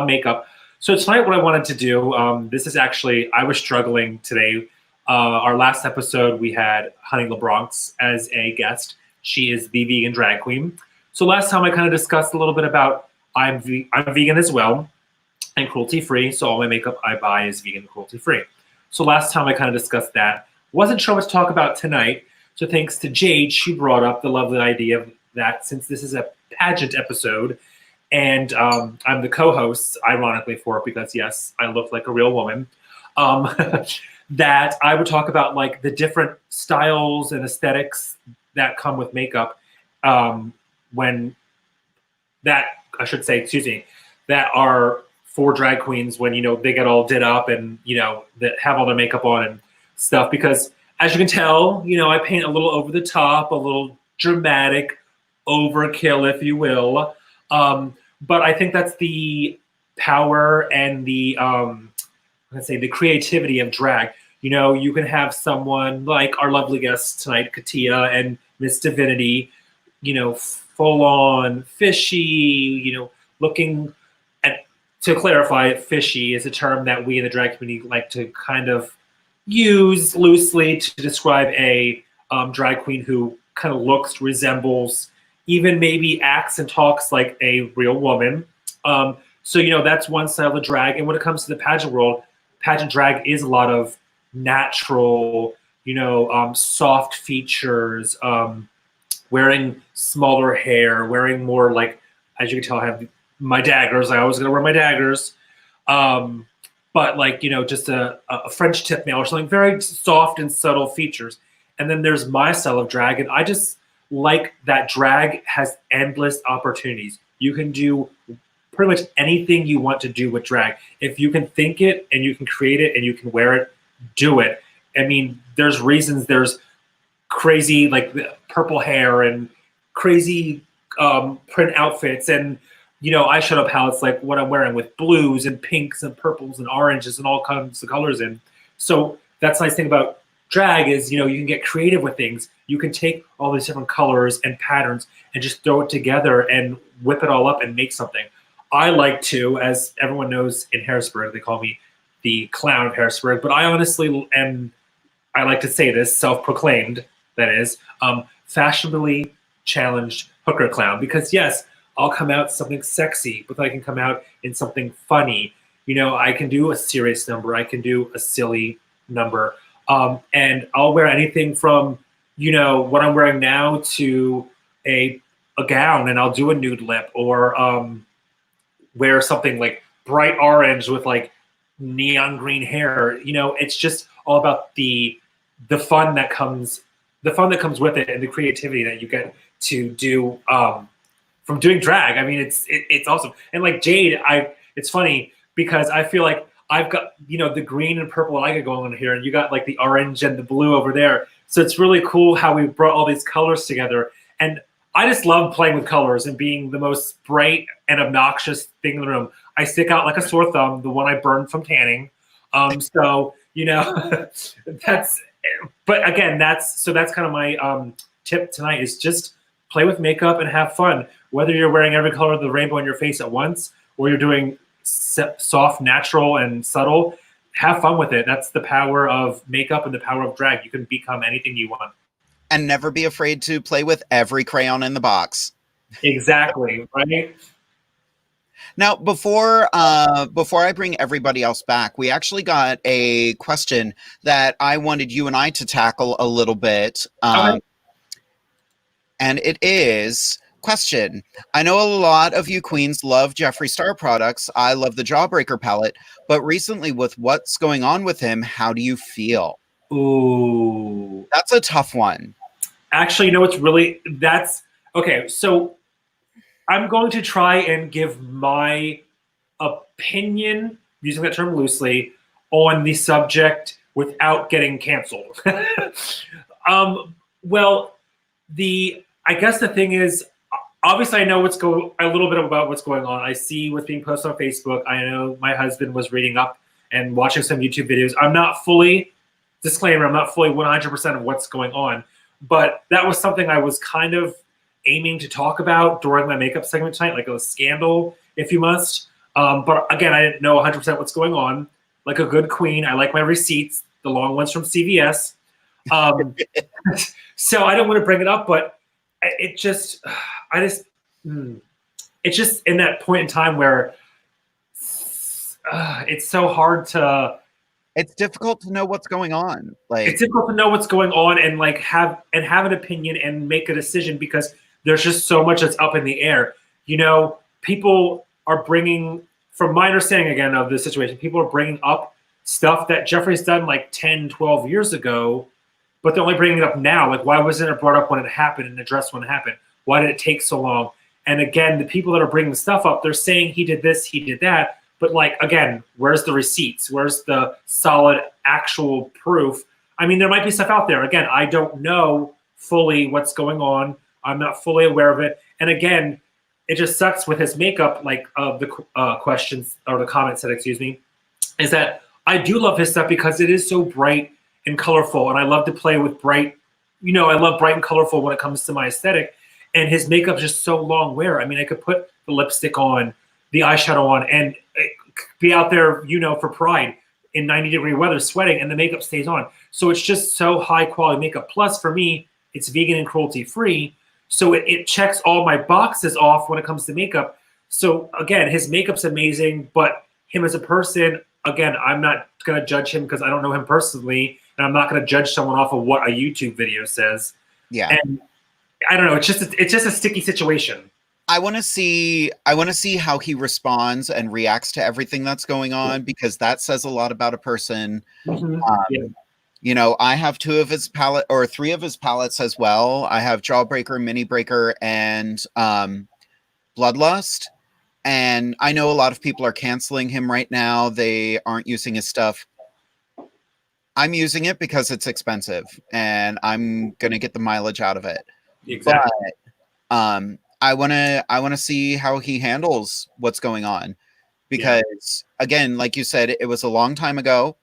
makeup. So tonight, what I wanted to do, this is actually, I was struggling today. Our last episode, we had Honey LeBronx as a guest. She is the vegan drag queen. So last time I kind of discussed a little bit about I'm vegan as well and cruelty-free. So all my makeup I buy is vegan and cruelty-free. So last time I kind of discussed that. Wasn't sure what to talk about tonight. So thanks to Jade, she brought up the lovely idea that since this is a pageant episode and I'm the co-host, ironically, for it because, yes, I look like a real woman, that I would talk about like the different styles and aesthetics that come with makeup when that, I should say, excuse me, that are for drag queens when, they get all did up and, that have all their makeup on and stuff. Because as you can tell, I paint a little over the top, a little dramatic, overkill, if you will. But I think that's the power and the, let's say, the creativity of drag. You can have someone like our lovely guests tonight, CATIA and Miss Divinity, full on fishy, looking at, to clarify, fishy is a term that we in the drag community like to kind of use loosely to describe a drag queen who kind of looks, resembles, even maybe acts and talks like a real woman. So, that's one style of drag. And when it comes to the pageant world, pageant drag is a lot of natural, soft features, wearing smaller hair, wearing more like, as you can tell, I have my daggers. I always gonna wear my daggers. But like, just a French tip nail or something, very soft and subtle features. And then there's my style of drag. And I just like that drag has endless opportunities. You can do pretty much anything you want to do with drag. If you can think it and you can create it and you can wear it, do it. I mean, there's reasons there's crazy like purple hair and crazy print outfits and eyeshadow palettes like what I'm wearing with blues and pinks and purples and oranges and all kinds of colors in. So that's the nice thing about drag is, you can get creative with things. You can take all these different colors and patterns and just throw it together and whip it all up and make something. I like to, as everyone knows in Harrisburg, they call me the clown of Harrisburg, but I honestly am, I like to say this, self-proclaimed, that is, fashionably challenged hooker clown. Because yes, I'll come out something sexy, but I can come out in something funny. I can do a serious number. I can do a silly number. And I'll wear anything from, what I'm wearing now to a gown, and I'll do a nude lip or wear something like bright orange with like neon green hair. It's just all about the fun that comes with it and the creativity that you get to do from doing drag. I mean, it's awesome. And like Jade, it's funny because I feel like I've got, the green and purple I got going on here, and you got like the orange and the blue over there. So it's really cool how we brought all these colors together. And I just love playing with colors and being the most bright and obnoxious thing in the room. I stick out like a sore thumb, the one I burned from tanning. So, that's, but again, that's kind of my tip tonight is just play with makeup and have fun. Whether you're wearing every color of the rainbow on your face at once, or you're doing soft, natural, and subtle, have fun with it. That's the power of makeup and the power of drag. You can become anything you want. And never be afraid to play with every crayon in the box. Exactly, right? Now, before I bring everybody else back, we actually got a question that I wanted you and I to tackle a little bit. And it is, Question. I know a lot of you queens love Jeffree Star products. I love the Jawbreaker palette, but recently with what's going on with him, how do you feel? Ooh. That's a tough one. Actually, that's okay. So I'm going to try and give my opinion, using that term loosely, on the subject without getting canceled. Well, I guess the thing is, obviously, I know a little bit about what's going on. I see what's being posted on Facebook. I know my husband was reading up and watching some YouTube videos. Disclaimer, I'm not fully 100% of what's going on, but that was something I was kind of aiming to talk about during my makeup segment tonight, like a scandal, if you must. But again, I didn't know 100% what's going on. Like a good queen, I like my receipts, the long ones from CVS. So I don't want to bring it up, but it's just in that point in time where it's so hard to. It's difficult to know what's going on. It's difficult to know what's going on and have an opinion and make a decision because there's just so much that's up in the air. You know, people are bringing, from my understanding again of the situation, people are bringing up stuff that Jeffree's done like 10, 12 years ago, but they're only bringing it up now. Like, why wasn't it brought up when it happened and addressed when it happened? Why did it take so long? And again, the people that are bringing stuff up, they're saying he did this, he did that. But like, again, where's the receipts? Where's the solid actual proof? I mean, there might be stuff out there. Again, I don't know fully what's going on. I'm not fully aware of it. And again, it just sucks with his makeup, like the questions or the comments said, excuse me, is that I do love his stuff because it is so bright and colorful. And I love to play with bright, I love bright and colorful when it comes to my aesthetic. And his makeup's just so long wear. I mean, I could put the lipstick on, the eyeshadow on, and be out there, for Pride in 90-degree weather, sweating, and the makeup stays on. So it's just so high quality makeup. Plus, for me, it's vegan and cruelty free. So it checks all my boxes off when it comes to makeup. So again, his makeup's amazing, but him as a person, again, I'm not going to judge him because I don't know him personally, and I'm not going to judge someone off of what a YouTube video says. Yeah. And I don't know. It's just a sticky situation. I want to see how he responds and reacts to everything that's going on, because that says a lot about a person. Mm-hmm. I have three of his palettes as well. I have Jawbreaker, Mini Breaker, and Bloodlust. And I know a lot of people are canceling him right now. They aren't using his stuff. I'm using it because it's expensive and I'm going to get the mileage out of it. Exactly. But, I want to see how he handles what's going on, because again, like you said, it was a long time ago.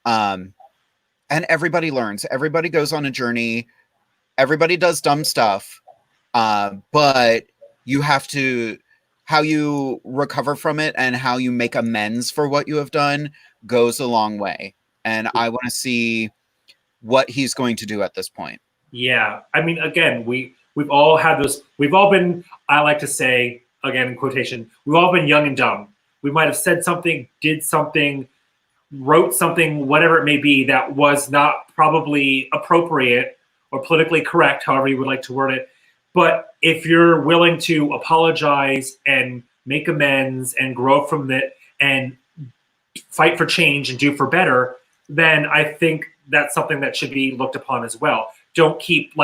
And everybody learns, everybody goes on a journey, everybody does dumb stuff. But you have to, how you recover from it and how you make amends for what you have done goes a long way. And I want to see what he's going to do at this point. Yeah. I mean, again, we've all had those. We've all been, I like to say, again, in quotation, we've all been young and dumb. We might have said something, did something, wrote something, whatever it may be, that was not probably appropriate or politically correct, however you would like to word it. But if you're willing to apologize and make amends and grow from it and fight for change and do for better, then I think that's something that should be looked upon as well. Don't keep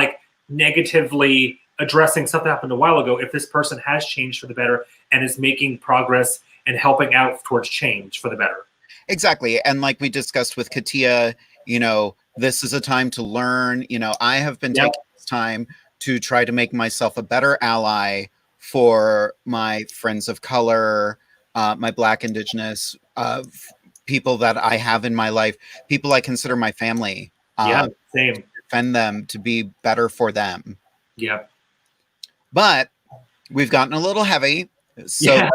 negatively addressing something that happened a while ago if this person has changed for the better and is making progress and helping out towards change for the better. Exactly. And like we discussed with CATIA, this is a time to learn. I have been taking this time to try to make myself a better ally for my friends of color, my Black, Indigenous, people that I have in my life, people I consider my family. Same. Defend them, to be better for them. Yep. But we've gotten a little heavy, so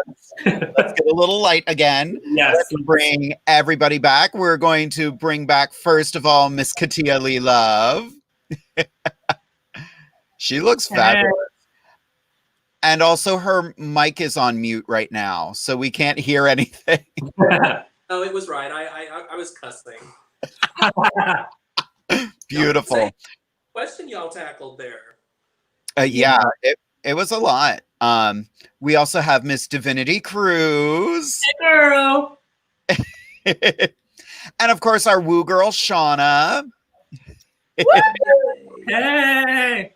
let's get a little light again. Yes. Let's bring everybody back. We're going to bring back, first of all, Miss CATIA Lee Love. She looks fabulous. And also her mic is on mute right now, so we can't hear anything. Oh, it was right. I was cussing. Beautiful. Question y'all tackled there. Yeah, It was a lot. We also have Miss Divinity CRUZZ. Hey, girl. And of course, our woo girl, Shawnna. Hey.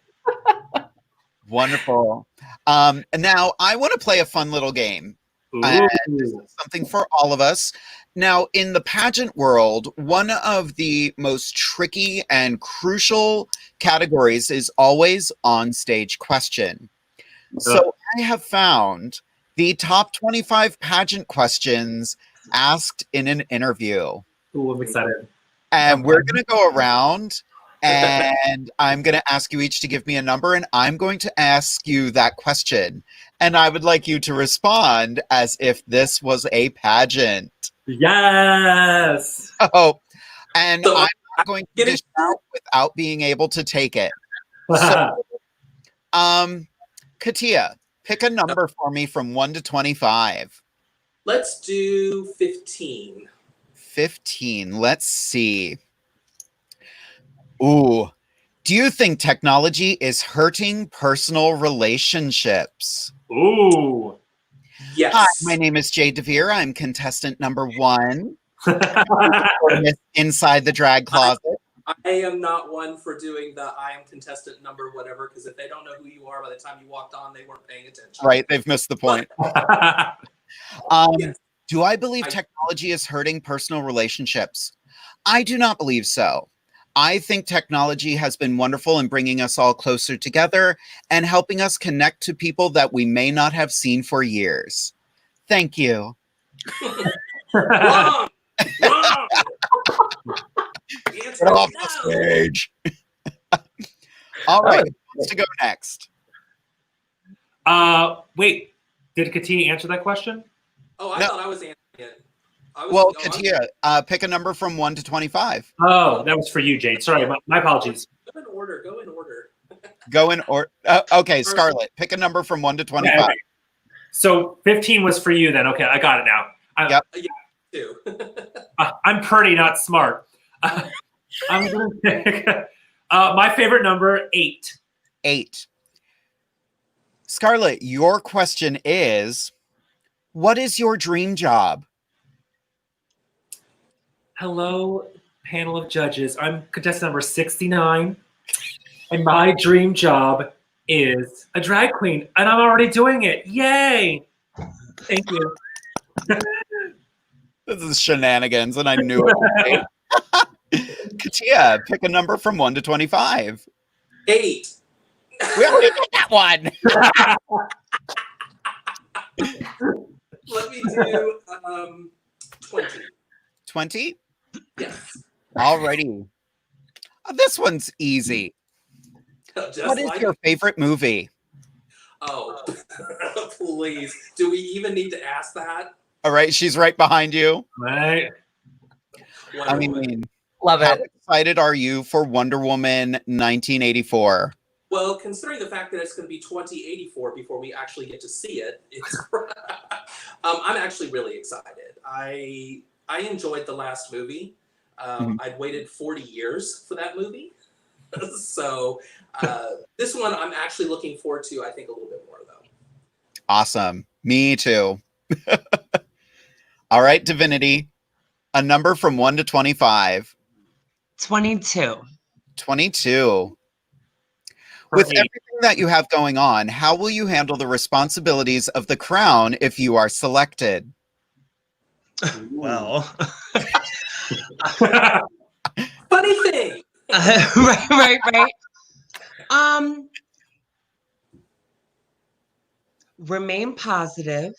Wonderful. And now I want to play a fun little game. And this is something for all of us. Now, in the pageant world, one of the most tricky and crucial categories is always on-stage question. So I have found the top 25 pageant questions asked in an interview. Ooh, I'm excited. And we're going to go around, and I'm going to ask you each to give me a number, and I'm going to ask you that question. And I would like you to respond as if this was a pageant. Yes. Oh, and So, I'm not going to dish out without being able to take it. So, CATIA, pick a number for me from 1 to 25. Let's do 15. 15. Let's see. Ooh. Do you think technology is hurting personal relationships? Ooh. Yes. Hi, my name is Jade DeVere. I'm contestant number 1. Inside the drag closet. I am not one for doing the I am contestant number whatever, because if they don't know who you are by the time you walked on, they weren't paying attention. Right, they've missed the point. Yes. Do I believe technology is hurting personal relationships? I do not believe so. I think technology has been wonderful in bringing us all closer together and helping us connect to people that we may not have seen for years. Thank you. Wrong. Wrong. The answer Get is off the no. stage. All right, who wants to go next? Wait, did CATIA answer that question? Oh, I No. thought I was answering it. Well, CATIA, pick a number from 1 to 25. Oh, that was for you, Jade. Sorry, my apologies. Go in order. Go in order. Go in or okay, Skarlet, pick a number from 1 to 25. Okay. So 15 was for you then. Okay, I got it now. Yep. Two. I'm pretty not smart. I'm going to pick my favorite number, 8. 8. Skarlet, your question is, what is your dream job? Hello, panel of judges. I'm contestant number 69, and my dream job is a drag queen, and I'm already doing it. Yay! Thank you. This is shenanigans, and I knew it. CATIA, pick a number from 1 to 25. 8. We already did that one. Let me do 20. 20? Yes. Alrighty. This one's easy. Just What is like your favorite movie? Oh, please. Do we even need to ask that? All right, she's right behind you. Right. I mean, Love how it. excited are you for Wonder Woman 1984? Well, considering the fact that it's going to be 2084 before we actually get to see it, it's I'm actually really excited. I enjoyed the last movie. I'd waited 40 years for that movie. So this one I'm actually looking forward to, I think, a little bit more, though. Awesome. Me too. All right, Divinity. A number from 1 to 25. 22. 22. With everything that you have going on, how will you handle the responsibilities of the crown if you are selected? Well, Funny thing. right. Remain positive,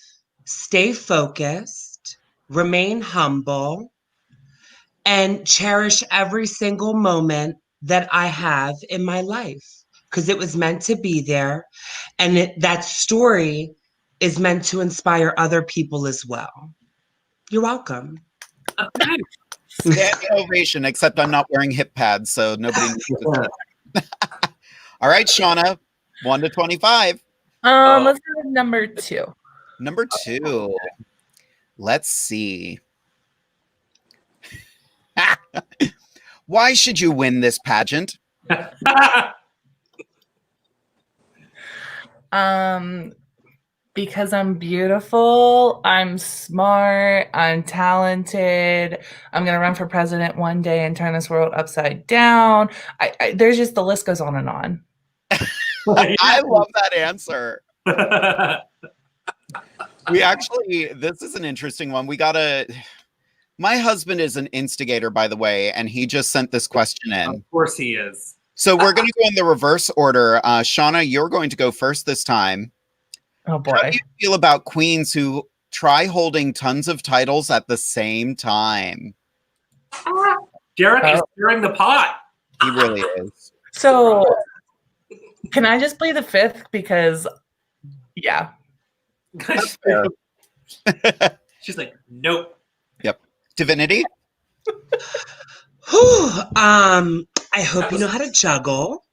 stay focused, remain humble, and cherish every single moment that I have in my life, because it was meant to be there, and that story is meant to inspire other people as well. You're welcome. Standing ovation, except I'm not wearing hip pads, so nobody needs to. All right, Shawnna, 1 to 25. Let's go with number 2. Number 2. Let's see. Why should you win this pageant? Because I'm beautiful, I'm smart, I'm talented. I'm gonna run for president one day and turn this world upside down. There's just the list goes on and on. I love that answer. This is an interesting one. My husband is an instigator, by the way, and he just sent this question in. Of course he is. So we're going to go in the reverse order. Shawnna, you're going to go first this time. Oh boy. How do you feel about queens who try holding tons of titles at the same time? Derek is stirring the pot. He really is. So can I just play the fifth? Because yeah. She's like, nope. Yep. Divinity? I hope you know how to juggle.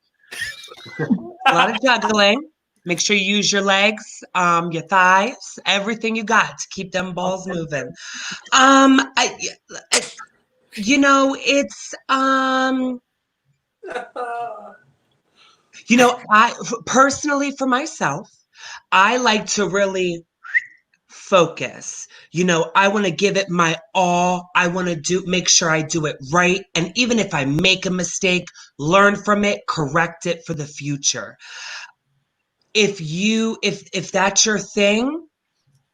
A lot of juggling. Make sure you use your legs, your thighs, everything you got to keep them balls moving. I personally, for myself, I like to really focus. I want to give it my all. I want to make sure I do it right. And even if I make a mistake, learn from it, correct it for the future. If that's your thing,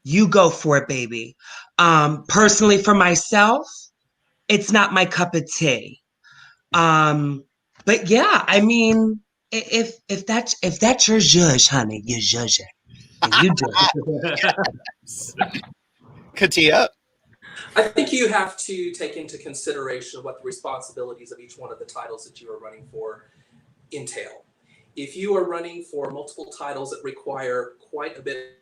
you go for it, baby. Personally, for myself, it's not my cup of tea. But yeah, I mean, if that's your zhuzh, honey, you zhuzh it. And you do it. CATIA? I think you have to take into consideration what the responsibilities of each one of the titles that you are running for entail. If you are running for multiple titles that require quite a bit.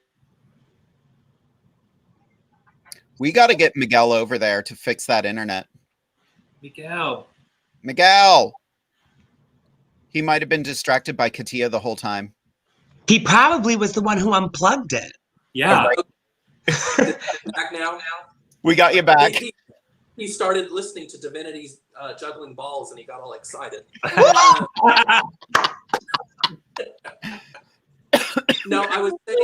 We got to get Miguel over there to fix that internet. Miguel. He might have been distracted by CATIA the whole time. He probably was the one who unplugged it. Yeah. Back now? We got you back. He started listening to Divinity's juggling balls and he got all excited. No, I would say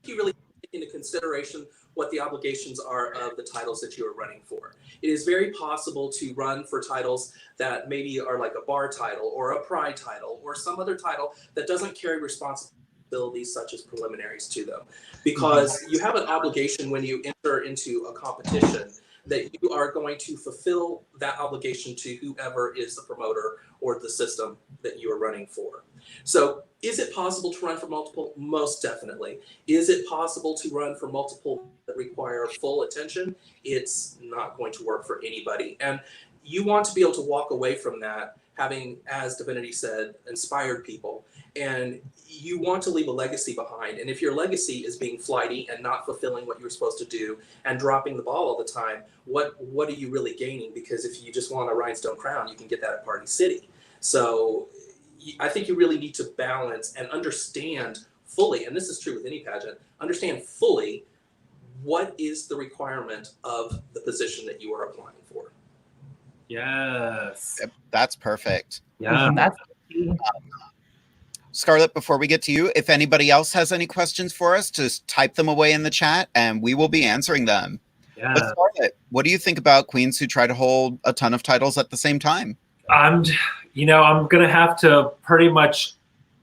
you really take into consideration what the obligations are of the titles that you are running for. It is very possible to run for titles that maybe are like a bar title or a pride title or some other title that doesn't carry responsibilities such as preliminaries to them. Because you have an obligation when you enter into a competition that you are going to fulfill that obligation to whoever is the promoter or the system that you are running for. So is it possible to run for multiple? Most definitely. Is it possible to run for multiple that require full attention? It's not going to work for anybody. And you want to be able to walk away from that having, as Divinity said, inspired people. And you want to leave a legacy behind. And if your legacy is being flighty and not fulfilling what you're supposed to do and dropping the ball all the time, what are you really gaining? Because if you just want a rhinestone crown, you can get that at Party City. So I think you really need to balance and understand fully, and this is true with any pageant, understand fully what is the requirement of the position that you are applying for. Yes. That's perfect. Yeah. That's Skarlet, before we get to you, if anybody else has any questions for us, just type them away in the chat and we will be answering them. Yeah. But Skarlet, what do you think about queens who try to hold a ton of titles at the same time? I'm going to have to pretty much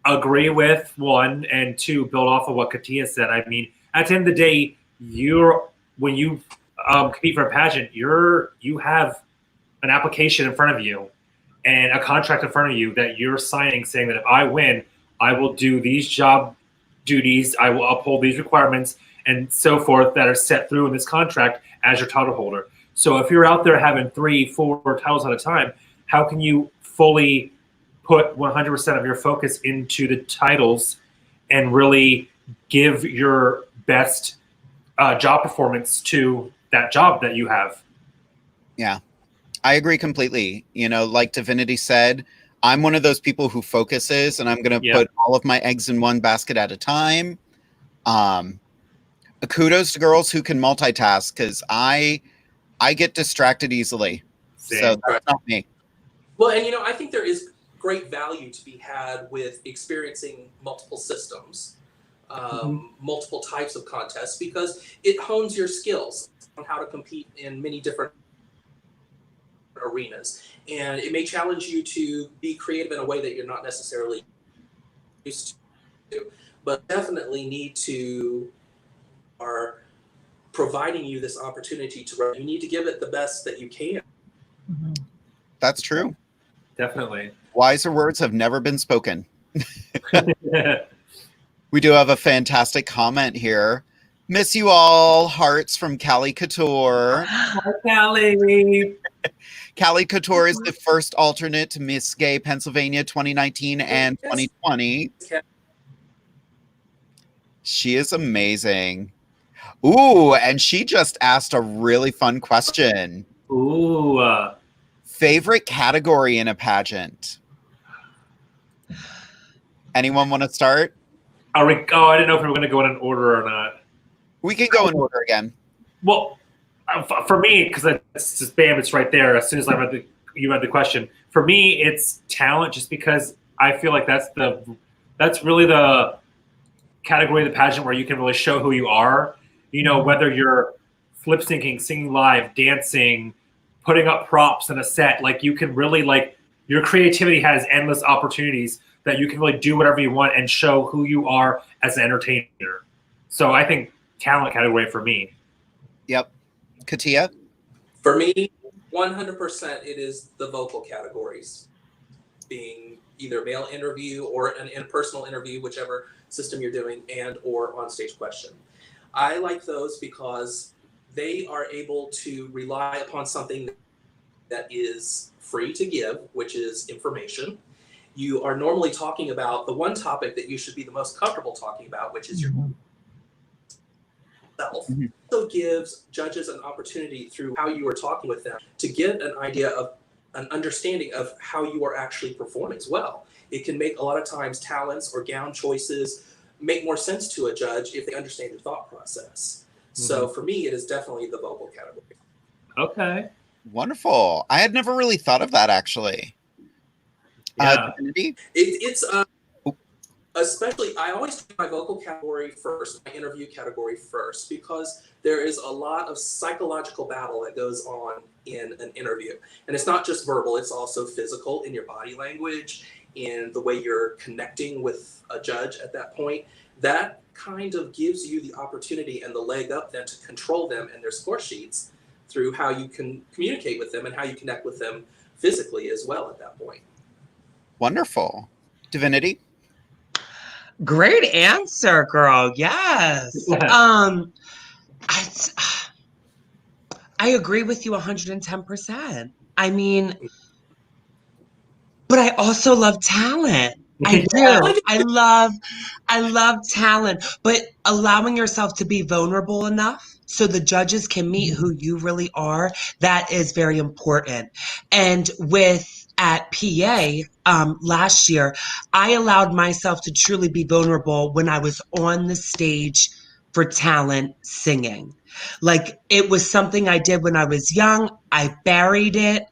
agree with one and two, build off of what CATIA said. I mean, at the end of the day, when you compete for a pageant, you have an application in front of you and a contract in front of you that you're signing saying that if I win, I will do these job duties, I will uphold these requirements and so forth that are set through in this contract as your title holder. So if you're out there having 3-4 titles at a time, how can you fully put 100% of your focus into the titles and really give your best job performance to that job that you have? Yeah, I agree completely. Like Divinity said, I'm one of those people who focuses and I'm going to put all of my eggs in one basket at a time. Kudos to girls who can multitask because I get distracted easily. Same. So that's not me. Well, and I think there is great value to be had with experiencing multiple systems multiple types of contests, because it hones your skills on how to compete in many different arenas. And it may challenge you to be creative in a way that you're not necessarily used to, but definitely need to are providing you this opportunity to run. You need to give it the best that you can. That's true. Definitely. Wiser words have never been spoken. We do have a fantastic comment here. Miss you all, hearts from Cali Couture. Hi, Cali. Cali Couture is the first alternate to Miss Gay Pennsylvania 2019 and 2020. She is amazing. Ooh, and she just asked a really fun question. Ooh. Favorite category in a pageant? Anyone want to start? Are we? Oh, I didn't know if we were going to go in an order or not. We can go in order again. Well, for me, because it's just bam, it's right there. As soon as you read the question, for me, it's talent. Just because I feel like that's really the category of the pageant where you can really show who you are. You know, whether you're lip syncing, singing live, dancing, putting up props in a set, like you can really your creativity has endless opportunities that you can really do whatever you want and show who you are as an entertainer. So I think talent category for me. Yep. CATIA? For me, 100% it is the vocal categories, being either male interview or an in-personal interview, whichever system you're doing, and or on-stage question. I like those because they are able to rely upon something that is free to give, which is information. You are normally talking about the one topic that you should be the most comfortable talking about, which is yourself. Mm-hmm. Also gives judges an opportunity through how you are talking with them to get an idea of an understanding of how you are actually performing as well. It can make a lot of times talents or gown choices make more sense to a judge if they understand your thought process. So for me, it is definitely the vocal category. Okay. Wonderful. I had never really thought of that, actually. Yeah. It's especially, I always do my vocal category first, my interview category first, because there is a lot of psychological battle that goes on in an interview. And it's not just verbal, it's also physical in your body language, in the way you're connecting with a judge at that point. That kind of gives you the opportunity and the leg up then to control them and their score sheets through how you can communicate with them and how you connect with them physically as well at that point. Wonderful. Divinity? Great answer, girl. Yes. I agree with you 110%. I mean, but I also love talent. I do. I love talent, but allowing yourself to be vulnerable enough so the judges can meet who you really are, that is very important. And at PA last year, I allowed myself to truly be vulnerable when I was on the stage for talent singing. Like, it was something I did when I was young. I buried it.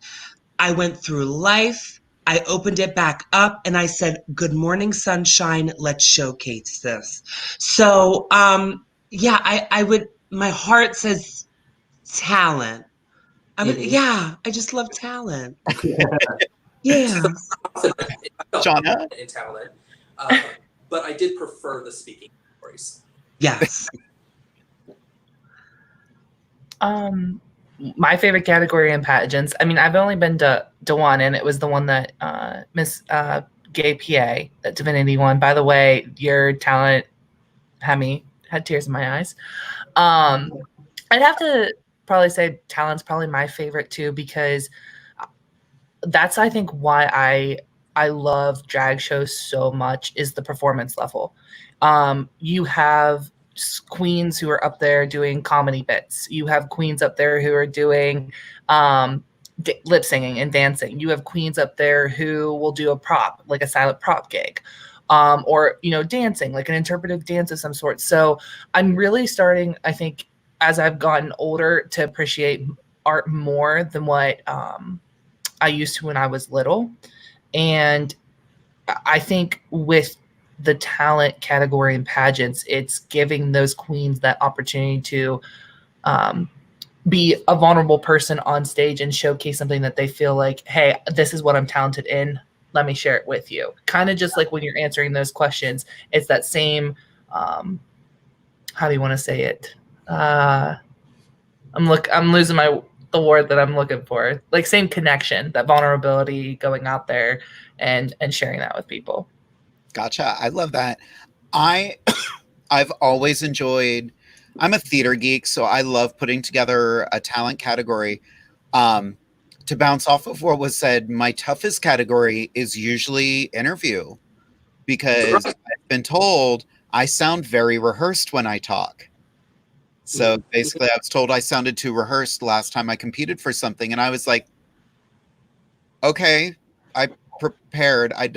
I went through life. I opened it back up and I said, good morning, sunshine. Let's showcase this. So, I would, my heart says talent. I just love talent. Yeah. Shawnna? In talent, but I did prefer the speaking voice. Yes. My favorite category in pageants, I mean, I've only been to one, and it was the one that Miss Gay PA, that Divinity won. By the way, your talent had tears in my eyes. I'd have to probably say talent's probably my favorite too, because that's, I think, why I love drag shows so much, is the performance level. You have queens who are up there doing comedy bits. You have queens up there who are doing lip singing and dancing. You have queens up there who will do a prop, like a silent prop gig, or, dancing, like an interpretive dance of some sort. So I'm really starting, I think, as I've gotten older, to appreciate art more than what I used to when I was little. And I think with the talent category in pageants, it's giving those queens that opportunity to be a vulnerable person on stage and showcase something that they feel like, hey, this is what I'm talented in. Let me share it with you. Kind of just like when you're answering those questions, it's that same, how do you want to say it? I'm losing the word that I'm looking for. Like same connection, that vulnerability, going out there and sharing that with people. Gotcha. I love that. I've always enjoyed, I'm a theater geek, so I love putting together a talent category. To bounce off of what was said, my toughest category is usually interview, because I've been told I sound very rehearsed when I talk. So basically I was told I sounded too rehearsed last time I competed for something, and I was like, okay, I prepared. I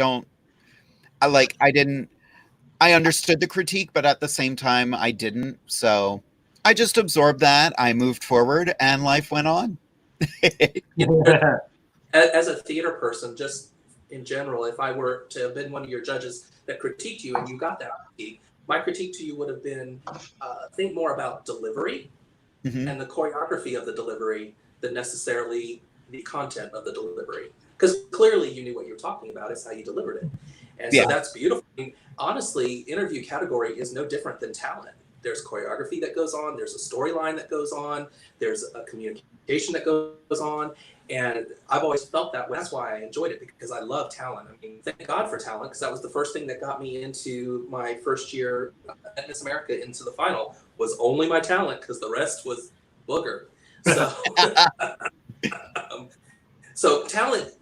understood the critique, but at the same time I didn't. So I just absorbed that. I moved forward and life went on. As a theater person, just in general, if I were to have been one of your judges that critiqued you and you got that critique, my critique to you would have been think more about delivery and the choreography of the delivery than necessarily the content of the delivery. Because clearly you knew what you were talking about, it's how you delivered it. And so that's beautiful. I mean, honestly, interview category is no different than talent. There's choreography that goes on, there's a storyline that goes on, there's a communication that goes on. And I've always felt that way. That's why I enjoyed it, because I love talent. I mean, thank God for talent, because that was the first thing that got me into my first year at Miss America into the final, was only my talent, because the rest was booger. So, so talent,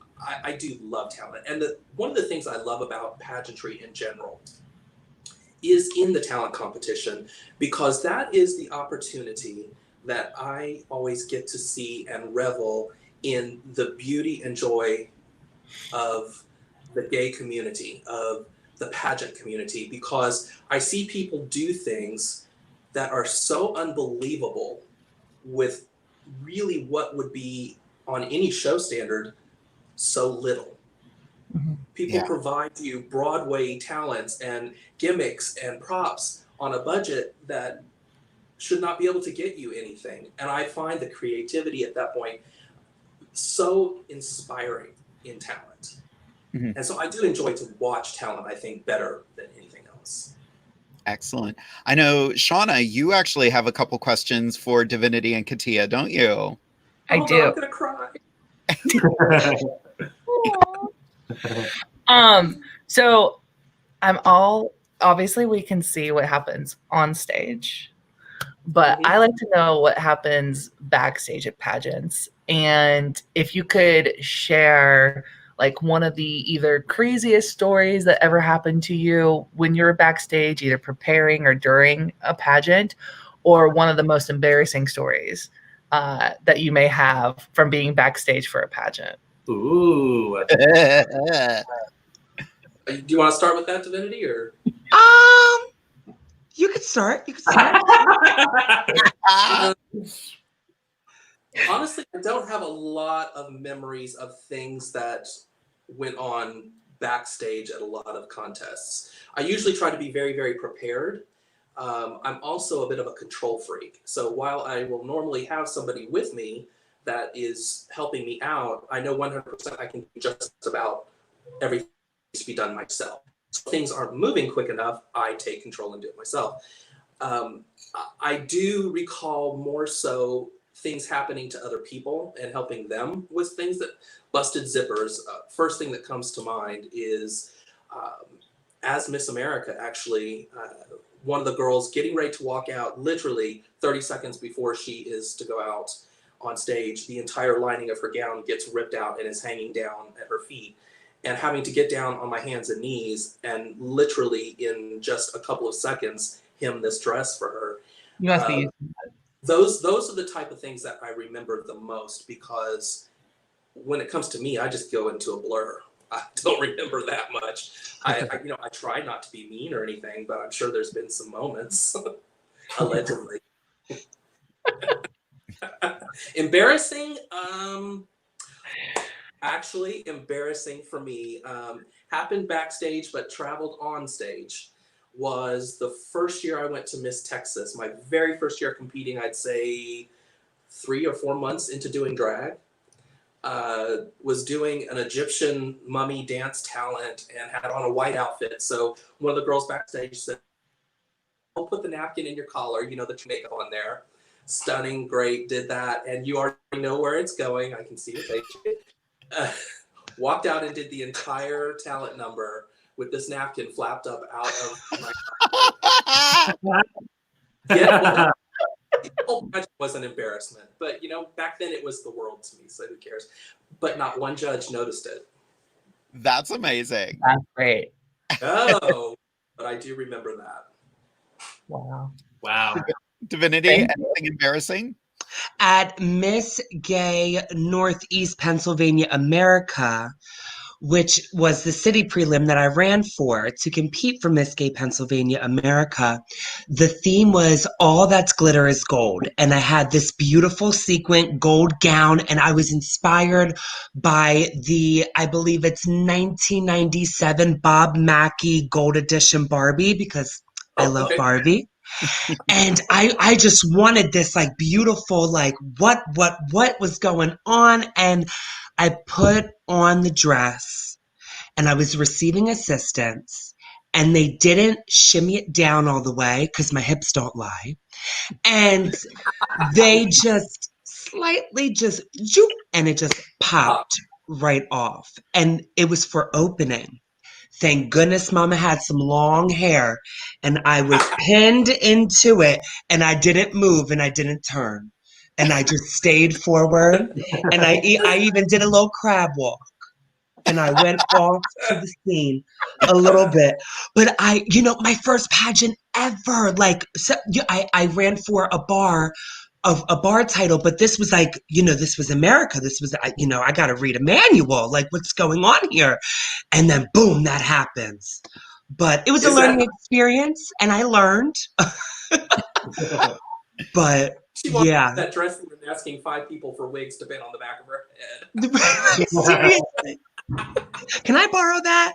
I do love talent. And one of the things I love about pageantry in general is in the talent competition, because that is the opportunity that I always get to see and revel in the beauty and joy of the gay community, of the pageant community, because I see people do things that are so unbelievable with really what would be on any show standard so little. People provide you Broadway talents and gimmicks and props on a budget that should not be able to get you anything. And I find the creativity at that point so inspiring in talent. And so I do enjoy to watch talent, I think, better than anything else. Excellent. I know, Shawnna, you actually have a couple questions for Divinity and CATIA, don't you? I do. I'm gonna cry. So obviously we can see what happens on stage, but I like to know what happens backstage at pageants. And if you could share like one of the either craziest stories that ever happened to you when you were backstage, either preparing or during a pageant, or one of the most embarrassing stories that you may have from being backstage for a pageant. Ooh. Do you want to start with that, Divinity, or? You could start. You could start. Honestly, I don't have a lot of memories of things that went on backstage at a lot of contests. I usually try to be very, very prepared. I'm also a bit of a control freak. So while I will normally have somebody with me that is helping me out, I know 100% I can do just about everything to be done myself. So if things aren't moving quick enough, I take control and do it myself. I do recall more so things happening to other people and helping them with things that busted zippers. First thing that comes to mind is as Miss America, actually, one of the girls getting ready to walk out, literally 30 seconds before she is to go out on stage, the entire lining of her gown gets ripped out and is hanging down at her feet. And having to get down on my hands and knees and literally in just a couple of seconds hem this dress for her. You must be those are the type of things that I remember the most, because when it comes to me, I just go into a blur. I don't remember that much. I try not to be mean or anything, but I'm sure there's been some moments, allegedly. Embarrassing. Actually, embarrassing for me happened backstage but traveled on stage was the first year I went to Miss Texas. My very first year competing, I'd say 3 or 4 months into doing drag. Was doing an Egyptian mummy dance talent and had on a white outfit. So one of the girls backstage said, "I'll put the napkin in your collar, you know, that you make on there." Stunning, great, did that. And you already know where it's going. I can see your face. Walked out and did the entire talent number with this napkin flapped up out of my yeah, well, it was an embarrassment. But, you know, back then it was the world to me, so who cares? But not one judge noticed it. That's amazing. That's great. Oh, but I do remember that. Wow. Wow. Divinity, Thank anything embarrassing? At Miss Gay Northeast Pennsylvania America, which was the city prelim that I ran for to compete for Miss Gay Pennsylvania America, the theme was all that's glitter is gold. And I had this beautiful sequin gold gown, and I was inspired by the, I believe it's 1997 Bob Mackie Gold Edition Barbie, because I love Barbie. And I just wanted this like beautiful, like what was going on? And I put on the dress and I was receiving assistance and they didn't shimmy it down all the way because my hips don't lie. And they just slightly just zoop, and it just popped right off. And it was for opening. Thank goodness Mama had some long hair and I was pinned into it and I didn't move and I didn't turn. And I just stayed forward and I even did a little crab walk and I went off to the scene a little bit. But my first pageant ever, like, so, I ran for a bar title, but this was like, this was America. This was, I got to read a manual, like what's going on here? And then boom, that happens. But it was a learning experience and I learned. But yeah. That dressing room asking 5 people for wigs to pin on the back of her head. Seriously. Can I borrow that?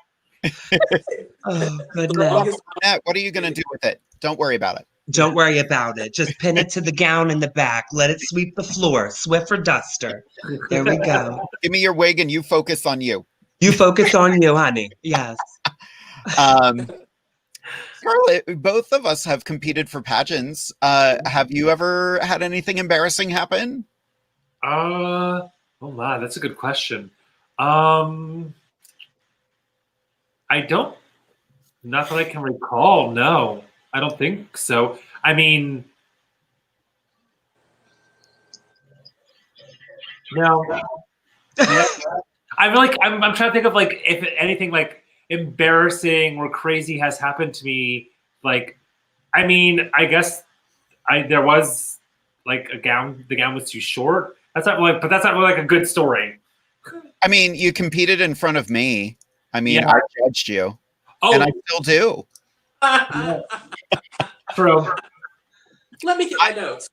Oh, goodness. What are you going to do with it? Don't worry about it. Don't worry about it. Just pin it to the gown in the back. Let it sweep the floor. Swiffer duster. There we go. Give me your wig and you focus on you. You focus on you, honey. Yes. Skarlet, both of us have competed for pageants. Have you ever had anything embarrassing happen? Oh my, that's a good question. I don't, not that I can recall. No, I don't think so. I mean, no. I'm trying to think of like if anything like embarrassing or crazy has happened to me. Like, I mean, I guess there was like a gown. The gown was too short. That's not like, but that's not really like a good story. I mean, you competed in front of me. I mean, Yeah. I judged you, and I still do. True. Let me get my notes.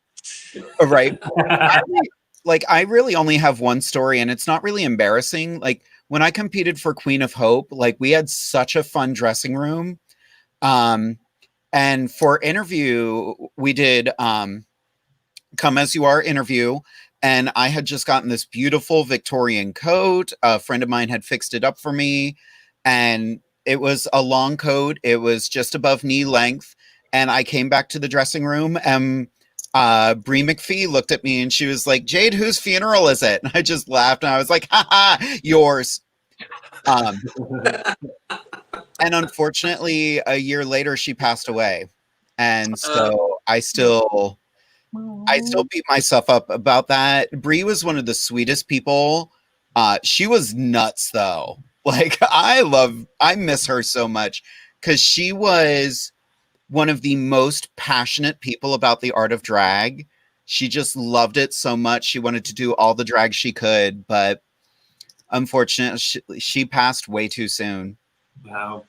Right. I really only have one story, and it's not really embarrassing. Like when I competed for Queen of Hope, like we had such a fun dressing room. And for interview, we did Come As You Are interview. And I had just gotten this beautiful Victorian coat. A friend of mine had fixed it up for me. And it was a long coat. It was just above knee length. And I came back to the dressing room and Brie McPhee looked at me and she was like, "Jade, whose funeral is it?" And I just laughed and I was like, "Ha ha, yours." And unfortunately, a year later, she passed away. And so I still beat myself up about that. Brie was one of the sweetest people. She was nuts though. Like I miss her so much because she was one of the most passionate people about the art of drag. She just loved it so much. She wanted to do all the drag she could, but unfortunately, she passed way too soon. Wow.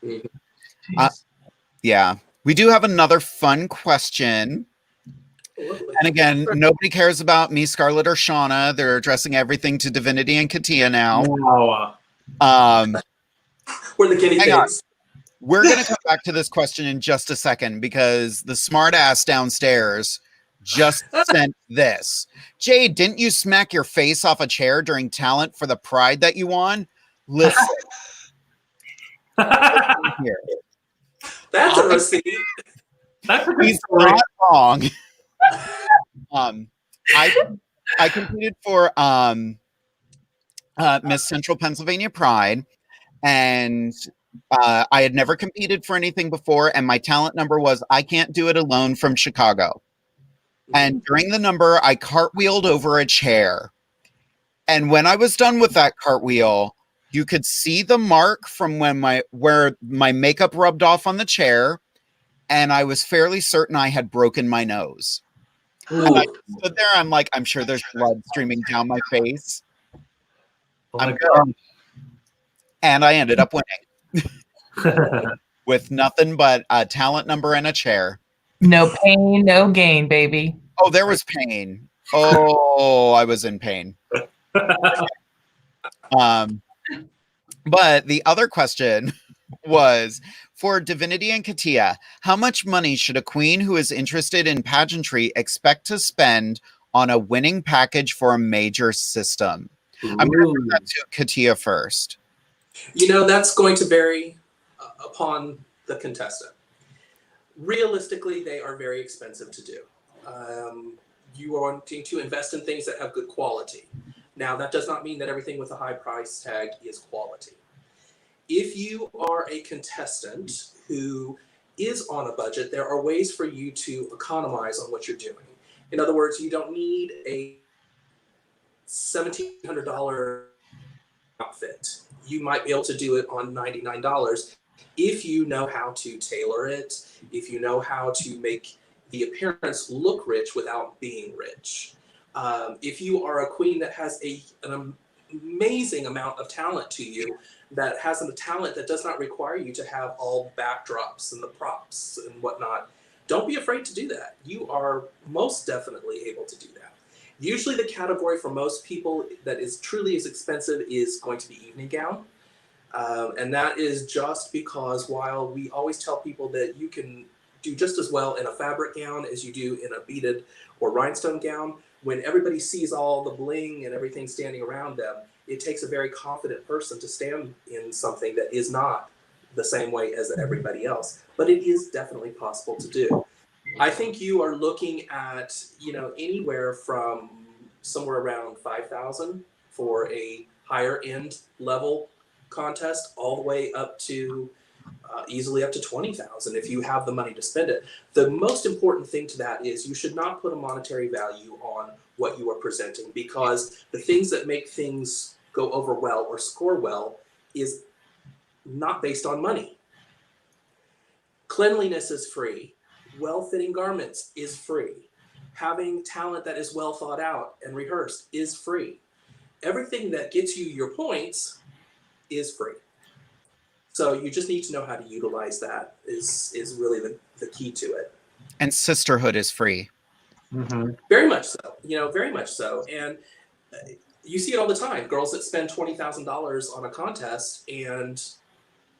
Yeah. We do have another fun question. And again, nobody cares about me, Skarlet, or Shawnna. They're addressing everything to Divinity and CATIA now. Wow. We're the guinea Hang on. pigs. We're going to come back to this question in just a second because the smart ass downstairs just sent this. Jade, didn't you smack your face off a chair during talent for the pride that you won? Listen. Here. That's a receipt. That's a good He's story. not wrong. I competed for Miss Central Pennsylvania Pride, and I had never competed for anything before, and my talent number was I Can't Do It Alone from Chicago. And during the number, I cartwheeled over a chair. And when I was done with that cartwheel, you could see the mark from where my makeup rubbed off on the chair, and I was fairly certain I had broken my nose. And I stood there, I'm like, I'm sure there's blood streaming down my face. Oh my I'm good. And I ended up winning God. with nothing but a talent number and a chair. No pain, no gain, baby. Oh, there was pain. Oh, I was in pain. But the other question was for Divinity and CATIA, how much money should a queen who is interested in pageantry expect to spend on a winning package for a major system? I'm going to bring that to CATIA first. You know, that's going to vary upon the contestant. Realistically, they are very expensive to do. You are wanting to invest in things that have good quality. Now, that does not mean that everything with a high price tag is quality. If you are a contestant who is on a budget, there are ways for you to economize on what you're doing. In other words, you don't need a $1,700 outfit. You might be able to do it on $99 if you know how to tailor it, if you know how to make the appearance look rich without being rich. If you are a queen that has an amazing amount of talent to you, that has a talent that does not require you to have all backdrops and the props and whatnot, don't be afraid to do that. You are most definitely able to do that. Usually the category for most people that is truly as expensive is going to be evening gown. And that is just because while we always tell people that you can do just as well in a fabric gown as you do in a beaded or rhinestone gown, when everybody sees all the bling and everything standing around them, it takes a very confident person to stand in something that is not the same way as everybody else. But it is definitely possible to do. I think you are looking at, anywhere from somewhere around 5,000 for a higher end level contest, all the way up to easily up to 20,000 if you have the money to spend it. The most important thing to that is you should not put a monetary value on what you are presenting, because the things that make things go over well or score well is not based on money. Cleanliness is free. Well-fitting garments is free. Having talent that is well thought out and rehearsed is free. Everything that gets you your points is free. So you just need to know how to utilize that is really the key to it. And sisterhood is free. Mm-hmm. Very much so. Very much so. And you see it all the time. Girls that spend $20,000 on a contest and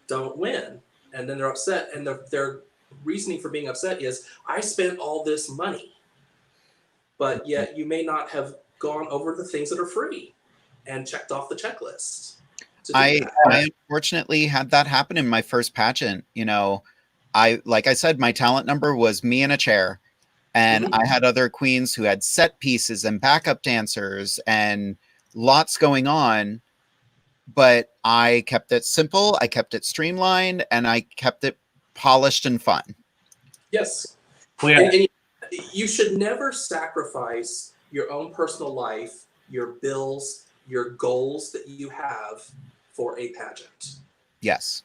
don't win. And then they're upset. And their reasoning for being upset is, I spent all this money. But yet you may not have gone over the things that are free and checked off the checklist. I unfortunately had that happen in my first pageant. Like I said, my talent number was me in a chair, and I had other queens who had set pieces and backup dancers and lots going on, but I kept it simple, I kept it streamlined, and I kept it polished and fun. Yes. Well, yeah. And you should never sacrifice your own personal life, your bills, your goals that you have for a pageant. Yes.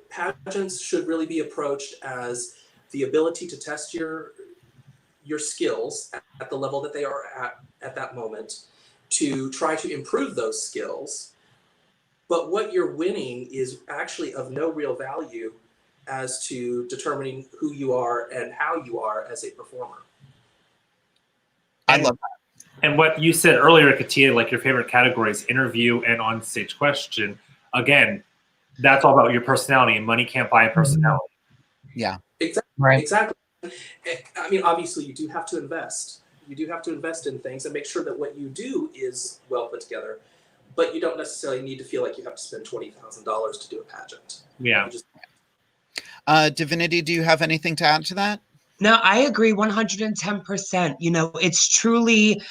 Pageants should really be approached as the ability to test your skills at the level that they are at that moment, to try to improve those skills. But what you're winning is actually of no real value as to determining who you are and how you are as a performer. I love that. And what you said earlier, CATIA, like your favorite categories, interview and on-stage question. Again, that's all about your personality, and money can't buy a personality. Yeah. Exactly. Right. Exactly. I mean, obviously, you do have to invest. You do have to invest in things and make sure that what you do is well put together. But you don't necessarily need to feel like you have to spend $20,000 to do a pageant. Yeah. Divinity, do you have anything to add to that? No, I agree 110%. You know, it's truly,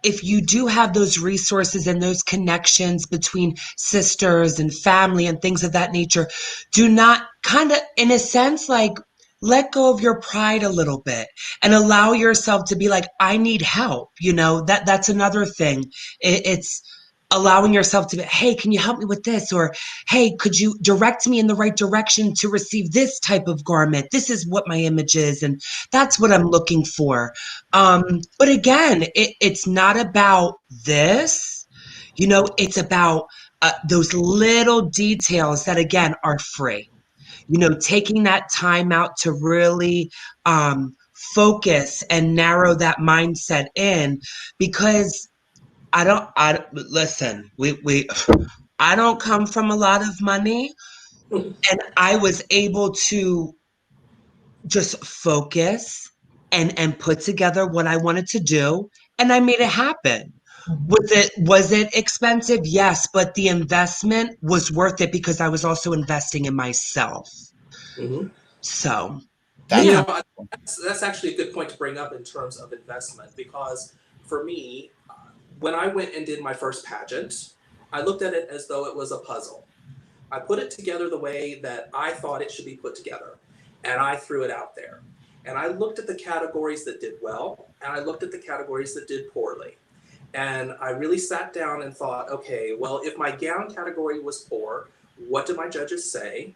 if you do have those resources and those connections between sisters and family and things of that nature, do not kind of, in a sense, like, let go of your pride a little bit and allow yourself to be like, I need help. You know, that's another thing. It's allowing yourself to be, hey, can you help me with this? Or, hey, could you direct me in the right direction to receive this type of garment? This is what my image is, and that's what I'm looking for. But again, it's not about this. You know, it's about those little details that, again, are free. You know, taking that time out to really focus and narrow that mindset in, because listen, I don't come from a lot of money, and I was able to just focus and put together what I wanted to do, and I made it happen. Was it expensive? Yes, but the investment was worth it because I was also investing in myself. Mm-hmm. So, You know, that's actually a good point to bring up in terms of investment, because for me, when I went and did my first pageant, I looked at it as though it was a puzzle. I put it together the way that I thought it should be put together, and I threw it out there. And I looked at the categories that did well, and I looked at the categories that did poorly. And I really sat down and thought, okay, well, if my gown category was poor, what did my judges say?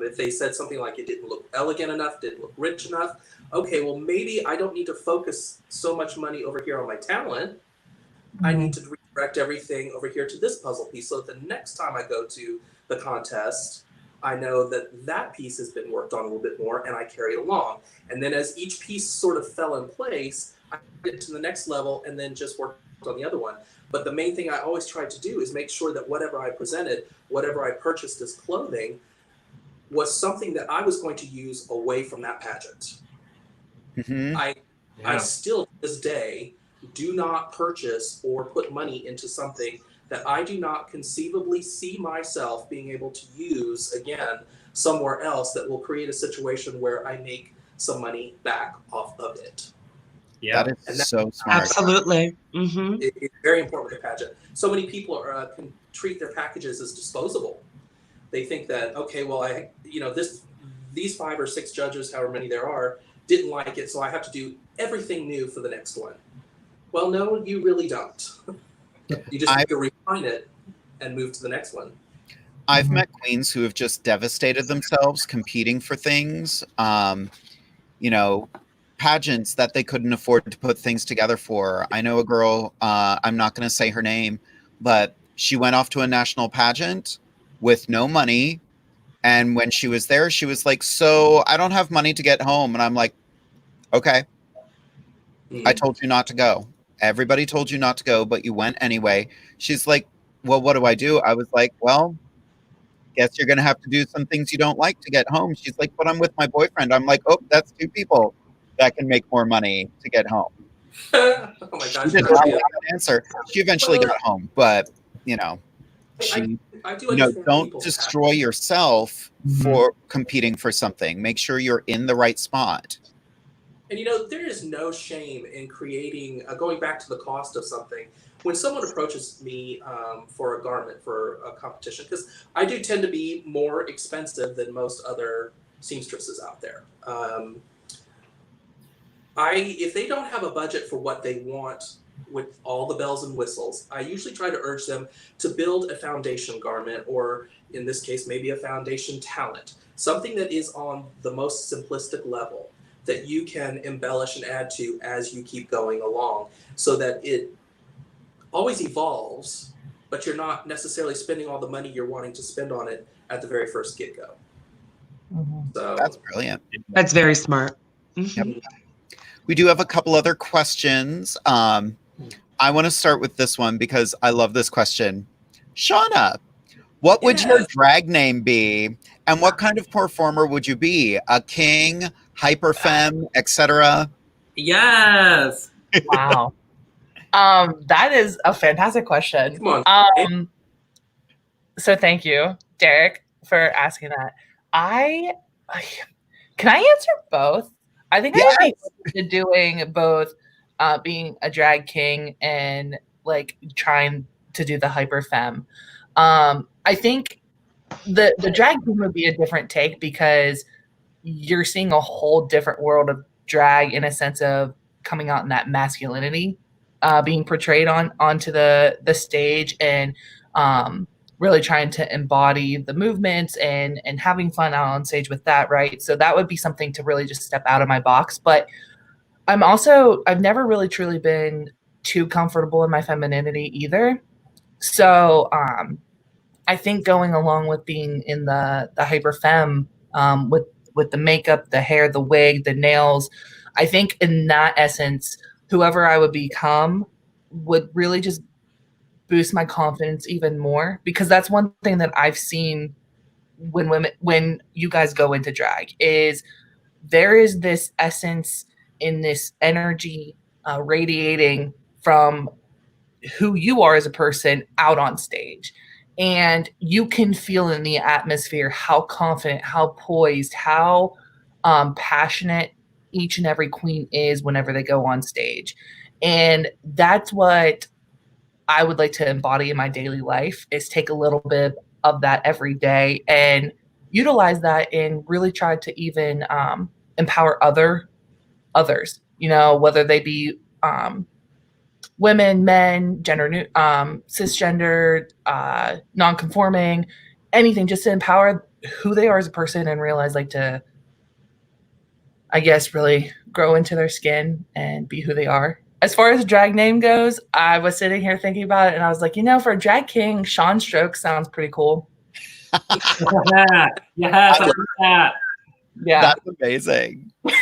If they said something like it didn't look elegant enough, didn't look rich enough, okay, well, maybe I don't need to focus so much money over here on my talent. I need to redirect everything over here to this puzzle piece, so that the next time I go to the contest, I know that that piece has been worked on a little bit more, and I carry it along. And then as each piece sort of fell in place, I get to the next level and then just work on the other one. But the main thing I always tried to do is make sure that whatever I presented, whatever I purchased as clothing, was something that I was going to use away from that pageant. Mm-hmm. I still, to this day, do not purchase or put money into something that I do not conceivably see myself being able to use again somewhere else that will create a situation where I make some money back off of it. Yeah, that is so smart. absolutely. Mm-hmm. It's very important with a pageant. So many people can treat their packages as disposable. They think that, okay, well, these 5 or 6 judges, however many there are, didn't like it, so I have to do everything new for the next one. Well, no, you really don't. You just need to refine it and move to the next one. I've met queens who have just devastated themselves competing for things, pageants that they couldn't afford to put things together for. I know a girl, I'm not going to say her name, but she went off to a national pageant with no money. And when she was there, she was like, so I don't have money to get home. And I'm like, okay, I told you not to go. Everybody told you not to go, but you went anyway. She's like, well, what do I do? I was like, well, guess you're going to have to do some things you don't like to get home. She's like, but I'm with my boyfriend. I'm like, oh, that's 2 people that can make more money to get home. Oh my gosh. She did not have an answer. She eventually got home, but, don't destroy yourself for competing for something. Make sure you're in the right spot. And there is no shame in creating, going back to the cost of something. When someone approaches me for a garment for a competition, because I do tend to be more expensive than most other seamstresses out there. If they don't have a budget for what they want with all the bells and whistles, I usually try to urge them to build a foundation garment, or in this case, maybe a foundation talent, something that is on the most simplistic level that you can embellish and add to as you keep going along, so that it always evolves, but you're not necessarily spending all the money you're wanting to spend on it at the very first get-go. So That's brilliant. That's very smart. Mm-hmm. Yep. We do have a couple other questions. I want to start with this one because I love this question. Shawnna, What would your Yes. drag name be? And what kind of performer would you be? A king, hyperfemme, etc.? Yes. Wow. That is a fantastic question. Come on. So thank you, Derek, for asking that. Can I answer both? I think I would be open to doing both, being a drag king and like trying to do the hyper femme. I think the drag king would be a different take because you're seeing a whole different world of drag in a sense of coming out in that masculinity, being portrayed onto the stage and really trying to embody the movements and having fun out on stage with that, right? So that would be something to really just step out of my box. But I've never really truly been too comfortable in my femininity either. So I think going along with being in the hyper femme, with the makeup, the hair, the wig, the nails, I think in that essence, whoever I would become would really just boost my confidence even more, because that's one thing that I've seen when you guys go into drag is there is this essence in this energy radiating from who you are as a person out on stage, and you can feel in the atmosphere how confident, how poised, how passionate each and every queen is whenever they go on stage. And that's what I would like to embody in my daily life, is take a little bit of that every day and utilize that and really try to even empower others, whether they be women, men, gender, cisgender, non-conforming, anything, just to empower who they are as a person and realize, like, to, I guess, really grow into their skin and be who they are. As far as drag name goes, I was sitting here thinking about it and I was like, for a drag king, Sean Stroke sounds pretty cool. Yes, I love that. Yeah. That's amazing. So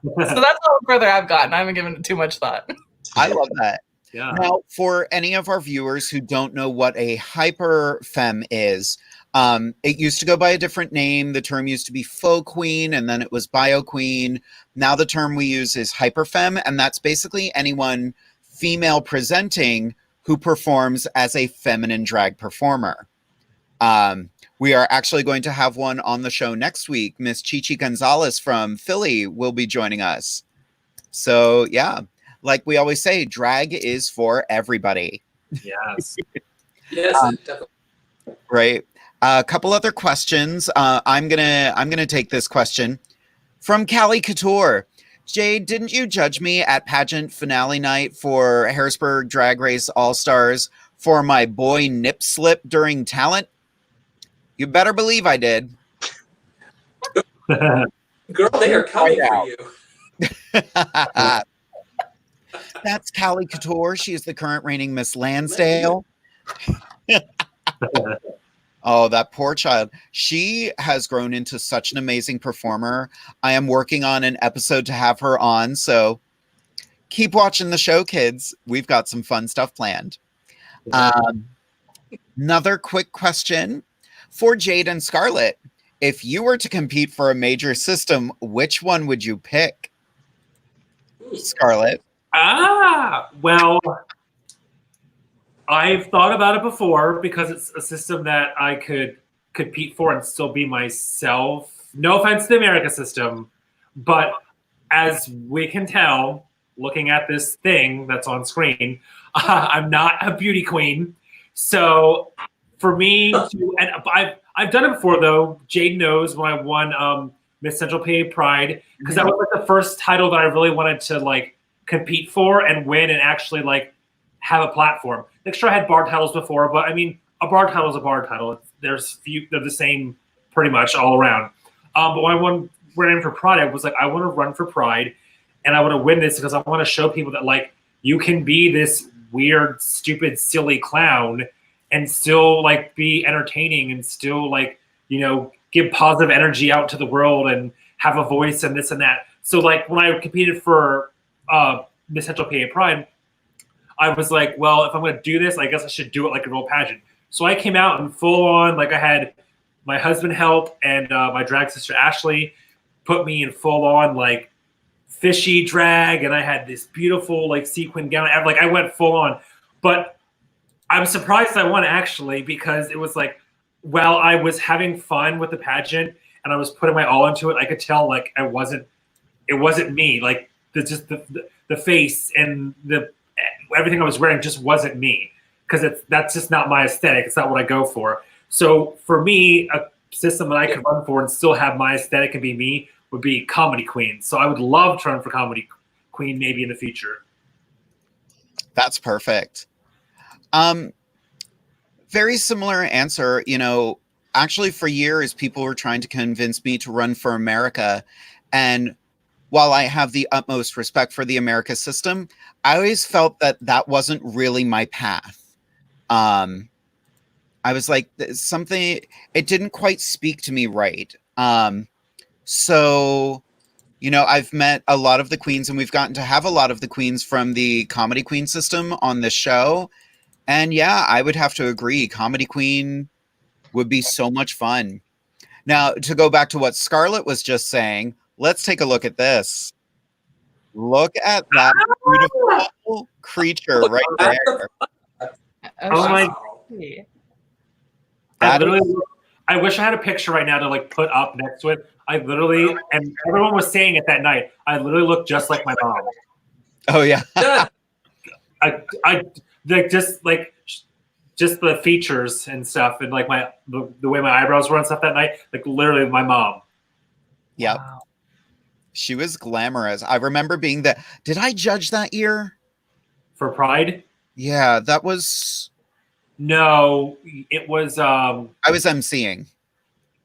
that's all further I've gotten. I haven't given it too much thought. I love that. Yeah. Now, for any of our viewers who don't know what a hyper femme is, it used to go by a different name. The term used to be faux queen, and then it was bio queen. Now the term we use is hyper femme, and that's basically anyone female presenting who performs as a feminine drag performer. We are actually going to have one on the show next week. Miss Chichi Gonzalez from Philly will be joining us. So, yeah, like we always say, drag is for everybody. Yes. Yes, definitely. Right. A couple other questions. I'm gonna take this question from Cali Couture. Jade, didn't you judge me at pageant finale night for Harrisburg Drag Race All Stars for my boy nip slip during talent? You better believe I did. Girl, they are coming for you. That's Cali Couture. She is the current reigning Miss Lansdale. Oh, that poor child. She has grown into such an amazing performer. I am working on an episode to have her on, so keep watching the show, kids. We've got some fun stuff planned. Another quick question for Jade and Skarlet. If you were to compete for a major system, which one would you pick? Skarlet. Well, I've thought about it before because it's a system that I could compete for and still be myself. No offense to the America system, but as we can tell, looking at this thing that's on screen, I'm not a beauty queen. So for me to, and I've done it before though. Jade knows when I won Miss Central PA Pride, because that was like the first title that I really wanted to like compete for and win and actually like have a platform. Like sure, I had bar titles before, but I mean, a bar title is a bar title. They're the same pretty much all around. But when I ran for Pride, I was like, I want to run for Pride, and I want to win this because I want to show people that like you can be this weird, stupid, silly clown and still like be entertaining and still like give positive energy out to the world and have a voice and this and that. So like when I competed for Miss Central PA Pride, I was like, well, if I'm going to do this, I guess I should do it like a real pageant. So I came out in full on, like I had my husband help and my drag sister Ashley put me in full on like fishy drag, and I had this beautiful like sequin gown. Like I went full on, but I'm surprised I won actually, because it was like, while I was having fun with the pageant and I was putting my all into it, I could tell like it wasn't me. Like the face and the everything I was wearing just wasn't me, because that's just not my aesthetic. It's not what I go for. So for me, a system that I could run for and still have my aesthetic and be me would be comedy queen. So I would love to run for comedy queen maybe in the future. That's perfect. Very similar answer. You know, actually for years, people were trying to convince me to run for America. And while I have the utmost respect for the America system, I always felt that that wasn't really my path. I was like, something, it didn't quite speak to me right. So, you know, I've met a lot of the queens, and we've gotten to have a lot of the queens from the comedy queen system on this show. And yeah, I would have to agree. Comedy queen would be so much fun. Now, to go back to what Skarlet was just saying, let's take a look at this. Look at that beautiful creature right there. Oh my! That I wish I had a picture right now to like put up next to it. I literally, and everyone was saying it that night, I literally look just like my mom. Oh yeah. I like just the features and stuff, and like the way my eyebrows were and stuff that night, like literally my mom. Yep. Wow. She was glamorous. I remember being the. Did I judge that year? For Pride? Yeah, that was. No, it was. I was emceeing.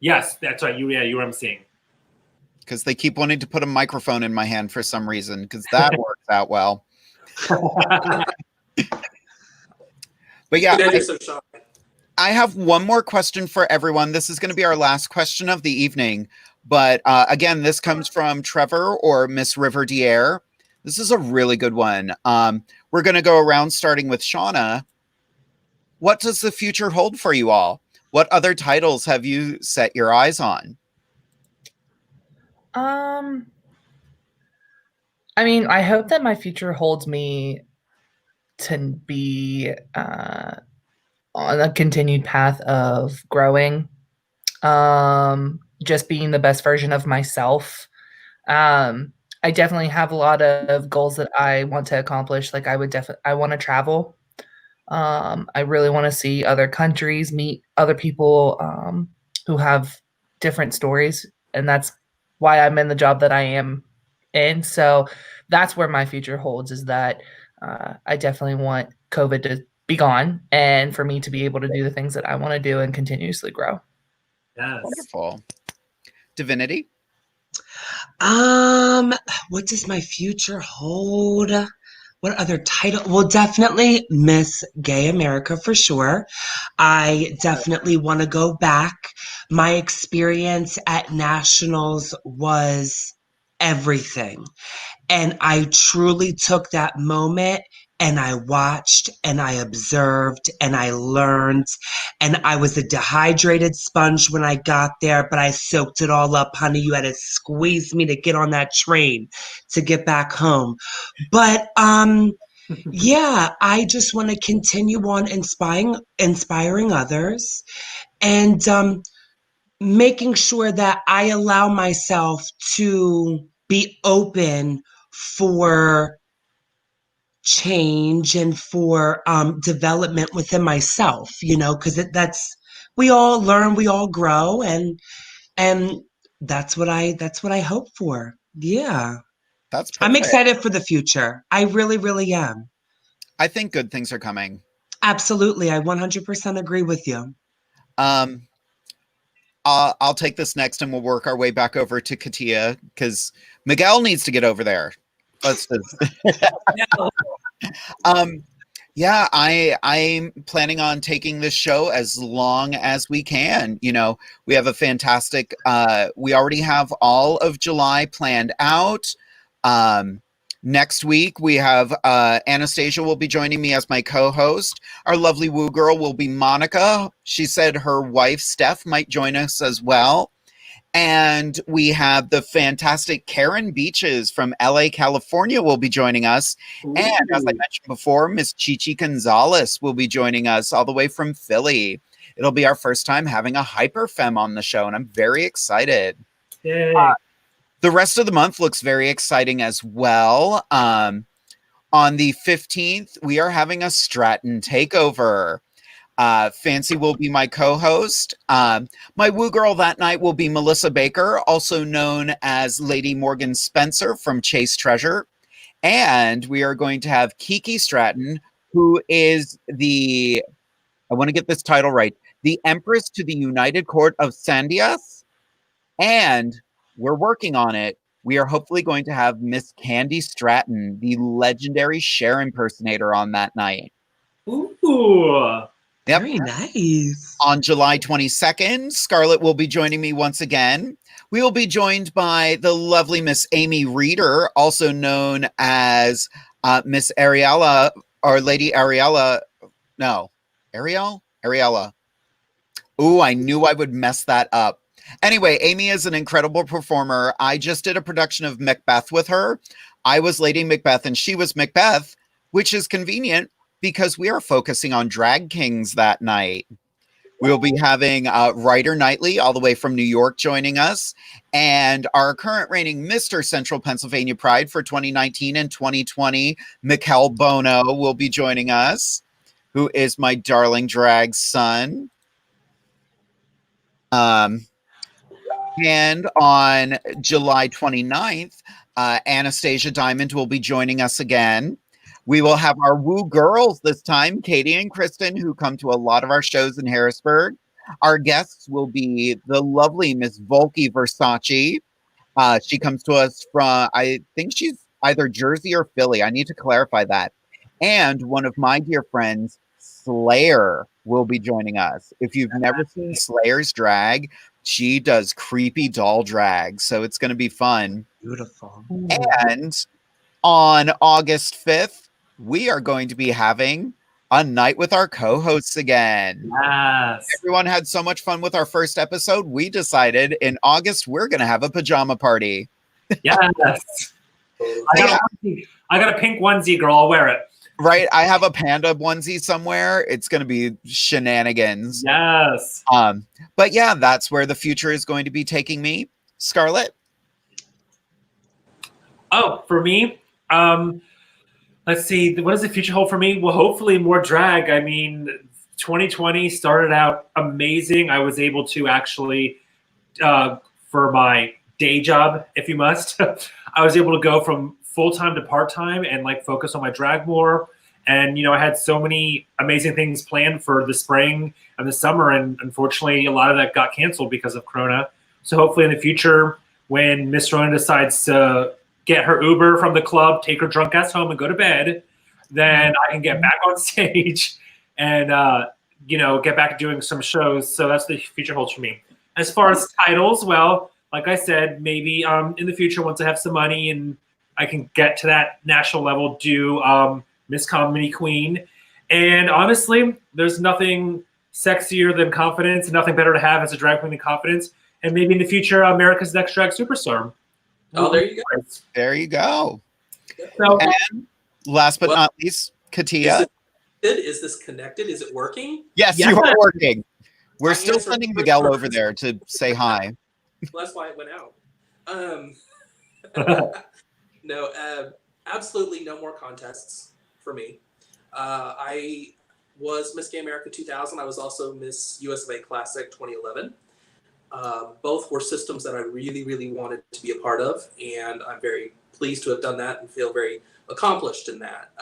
Yes, that's right. You were emceeing. Because they keep wanting to put a microphone in my hand for some reason, because that works out well. But yeah, I have one more question for everyone. This is going to be our last question of the evening. But again, this comes from Trevor or Miss River DeVere. This is a really good one. We're going to go around starting with Shawnna. What does the future hold for you all? What other titles have you set your eyes on? I mean, I hope that my future holds me to be on a continued path of growing, just being the best version of myself. I definitely have a lot of goals that I want to accomplish. Like I want to travel. I really want to see other countries, meet other people who have different stories, and that's why I'm in the job that I am in. So that's where my future holds, is that I definitely want COVID to be gone and for me to be able to do the things that I want to do and continuously grow. Yes. Wonderful. Divinity? What does my future hold? What other title? Well, definitely Miss Gay America for sure. I definitely want to go back. My experience at Nationals was everything. And I truly took that moment and I watched and I observed and I learned, and I was a dehydrated sponge when I got there, but I soaked it all up, honey. You had to squeeze me to get on that train to get back home. But yeah, I just want to continue on inspiring others, and making sure that I allow myself to be open for change and for development within myself, you know, because that's, we all learn, we all grow, and that's what I hope for. Yeah. That's perfect. I'm excited for the future. I really, really am. I think good things are coming. Absolutely. I 100% agree with you. I'll take this next and we'll work our way back over to CATIA, because Miguel needs to get over there. Let's just... Yeah, I'm planning on taking this show as long as we can. You know, we have a fantastic, we already have all of July planned out. Next week, we have Anastasia will be joining me as my co-host. Our lovely woo girl will be Monica. She said her wife, Steph, might join us as well. And we have the fantastic Karen Beaches from LA, California will be joining us. Ooh. And as I mentioned before, Miss Chichi Gonzalez will be joining us all the way from Philly. It'll be our first time having a hyperfemme on the show, and I'm very excited. Yay. The rest of the month looks very exciting as well. On the 15th, we are having a Stratton takeover. Fancy will be my co-host. My woo girl that night will be Melissa Baker, also known as Lady Morgan Spencer from Chase Treasure. And we are going to have Kiki Stratton, who is I want to get this title right, the Empress to the United Court of Sandias. And we're working on it. We are hopefully going to have Miss Candy Stratton, the legendary Cher impersonator, on that night. Ooh. Yep. Very nice. On July 22nd, Skarlet will be joining me once again. We will be joined by the lovely Miss Amy Reeder, also known as Miss Ariella, or Lady Ariella. No, Ariella. Ooh, I knew I would mess that up. Anyway, Amy is an incredible performer. I just did a production of Macbeth with her. I was Lady Macbeth and she was Macbeth, which is convenient because we are focusing on drag kings that night. We'll be having Ryder Knightley all the way from New York joining us. And our current reigning Mr. Central Pennsylvania Pride for 2019 and 2020, Mikkel Bono, will be joining us, who is my darling drag son. And on July 29th, Anastasia Diamond will be joining us again. We will have our woo girls this time, Katie and Kristen, who come to a lot of our shows in Harrisburg. Our guests will be the lovely Miss Volky Versace. She comes to us from, I think she's either Jersey or Philly. I need to clarify that. And one of my dear friends, Slayer, will be joining us. If you've never seen Slayer's drag, she does creepy doll drag, so it's going to be fun. Beautiful. And on August 5th, we are going to be having a night with our co-hosts again. Yes. Everyone had so much fun with our first episode, we decided in August we're going to have a pajama party. Yes. I got a pink onesie, girl. I'll wear it. Right? I have a panda onesie somewhere. It's going to be shenanigans. Yes. But yeah, that's where the future is going to be taking me. Skarlet? Oh, for me, let's see. What does the future hold for me? Well, hopefully more drag. I mean, 2020 started out amazing. I was able to actually, for my day job, if you must, I was able to go from full-time to part-time and like focus on my drag more. And, you know, I had so many amazing things planned for the spring and the summer. And unfortunately, a lot of that got canceled because of Corona. So hopefully in the future, when Miss Rona decides to get her Uber from the club, take her drunk ass home and go to bed, then I can get back on stage and, you know, get back to doing some shows. So that's the future holds for me. As far as titles, well, like I said, maybe in the future, once I have some money and I can get to that national level, do Miss Comedy Queen. And honestly, there's nothing sexier than confidence and nothing better to have as a drag queen than confidence. And maybe in the future, America's Next Drag Superstar. Oh, there you go. There you go. So, and last but not least, CATIA. Is this connected? Is it working? Yes, you are working. We're still sending Miguel over there to say hi. Well, that's why it went out. No, absolutely no more contests for me. I was Miss Gay America 2000. I was also Miss US of A Classic 2011. Both were systems that I really, really wanted to be a part of, and I'm very pleased to have done that and feel very accomplished in that.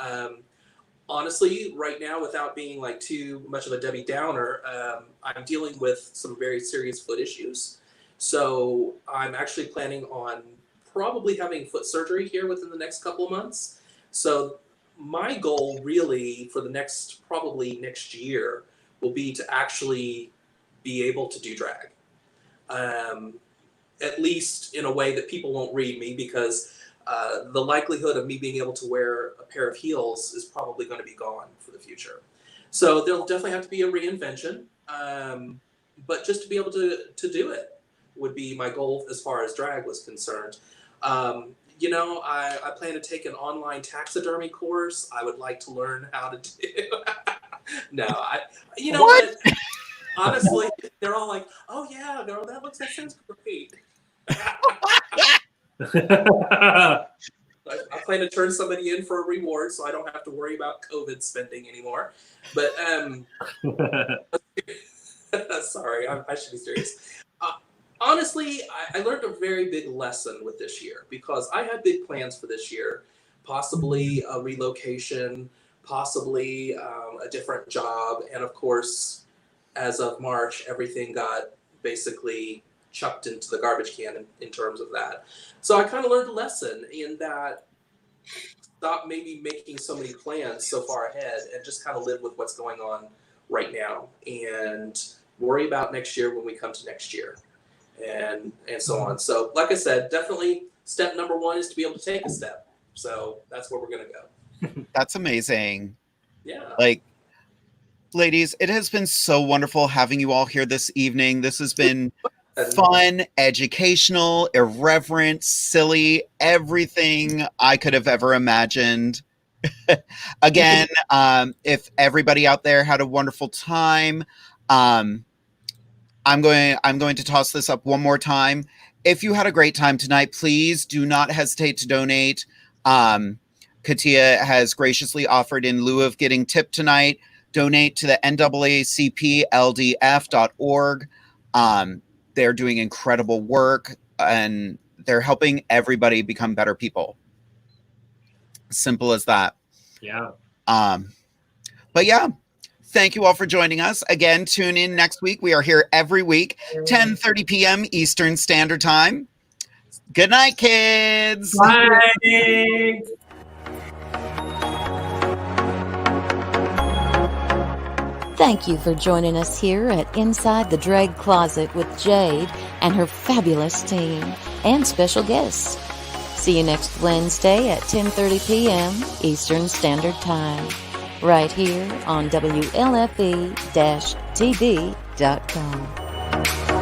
Honestly, right now, without being like too much of a Debbie Downer, I'm dealing with some very serious foot issues. So I'm actually planning on probably having foot surgery here within the next couple of months. So my goal really for the next, probably next year, will be to actually be able to do drag. at least in a way that people won't read me, because the likelihood of me being able to wear a pair of heels is probably going to be gone for the future. So there'll definitely have to be a reinvention, but just to be able to do it would be my goal as far as drag was concerned. You know, I plan to take an online taxidermy course. I would like to learn how to do. No, you know what? Honestly, they're all like, "Oh yeah, girl, that sounds great." I plan to turn somebody in for a reward, so I don't have to worry about COVID spending anymore. But sorry, I should be serious. Honestly, I learned a very big lesson with this year, because I had big plans for this year, possibly a relocation, possibly a different job, and of course, as of March, everything got basically chucked into the garbage can in terms of that. So I kind of learned a lesson in that, stop maybe making so many plans so far ahead and just kind of live with what's going on right now and worry about next year when we come to next year, and so on. So like I said, definitely step number one is to be able to take a step. So that's where we're going to go. That's amazing. Yeah. Like, ladies, it has been so wonderful having you all here this evening. This has been fun, educational, irreverent, silly, everything I could have ever imagined. Again, if everybody out there had a wonderful time, I'm going to toss this up one more time. If you had a great time tonight, please do not hesitate to donate. CATIA has graciously offered, in lieu of getting tipped tonight, donate to the NAACPLDF.org. They're doing incredible work, and they're helping everybody become better people. Simple as that. Yeah. But yeah, thank you all for joining us. Again, tune in next week. We are here every week, 10:30 p.m. Eastern Standard Time. Good night, kids. Bye. Thank you for joining us here at Inside the Drag Closet with Jade and her fabulous team and special guests. See you next Wednesday at 10:30 p.m. Eastern Standard Time, right here on WLFE-TV.com.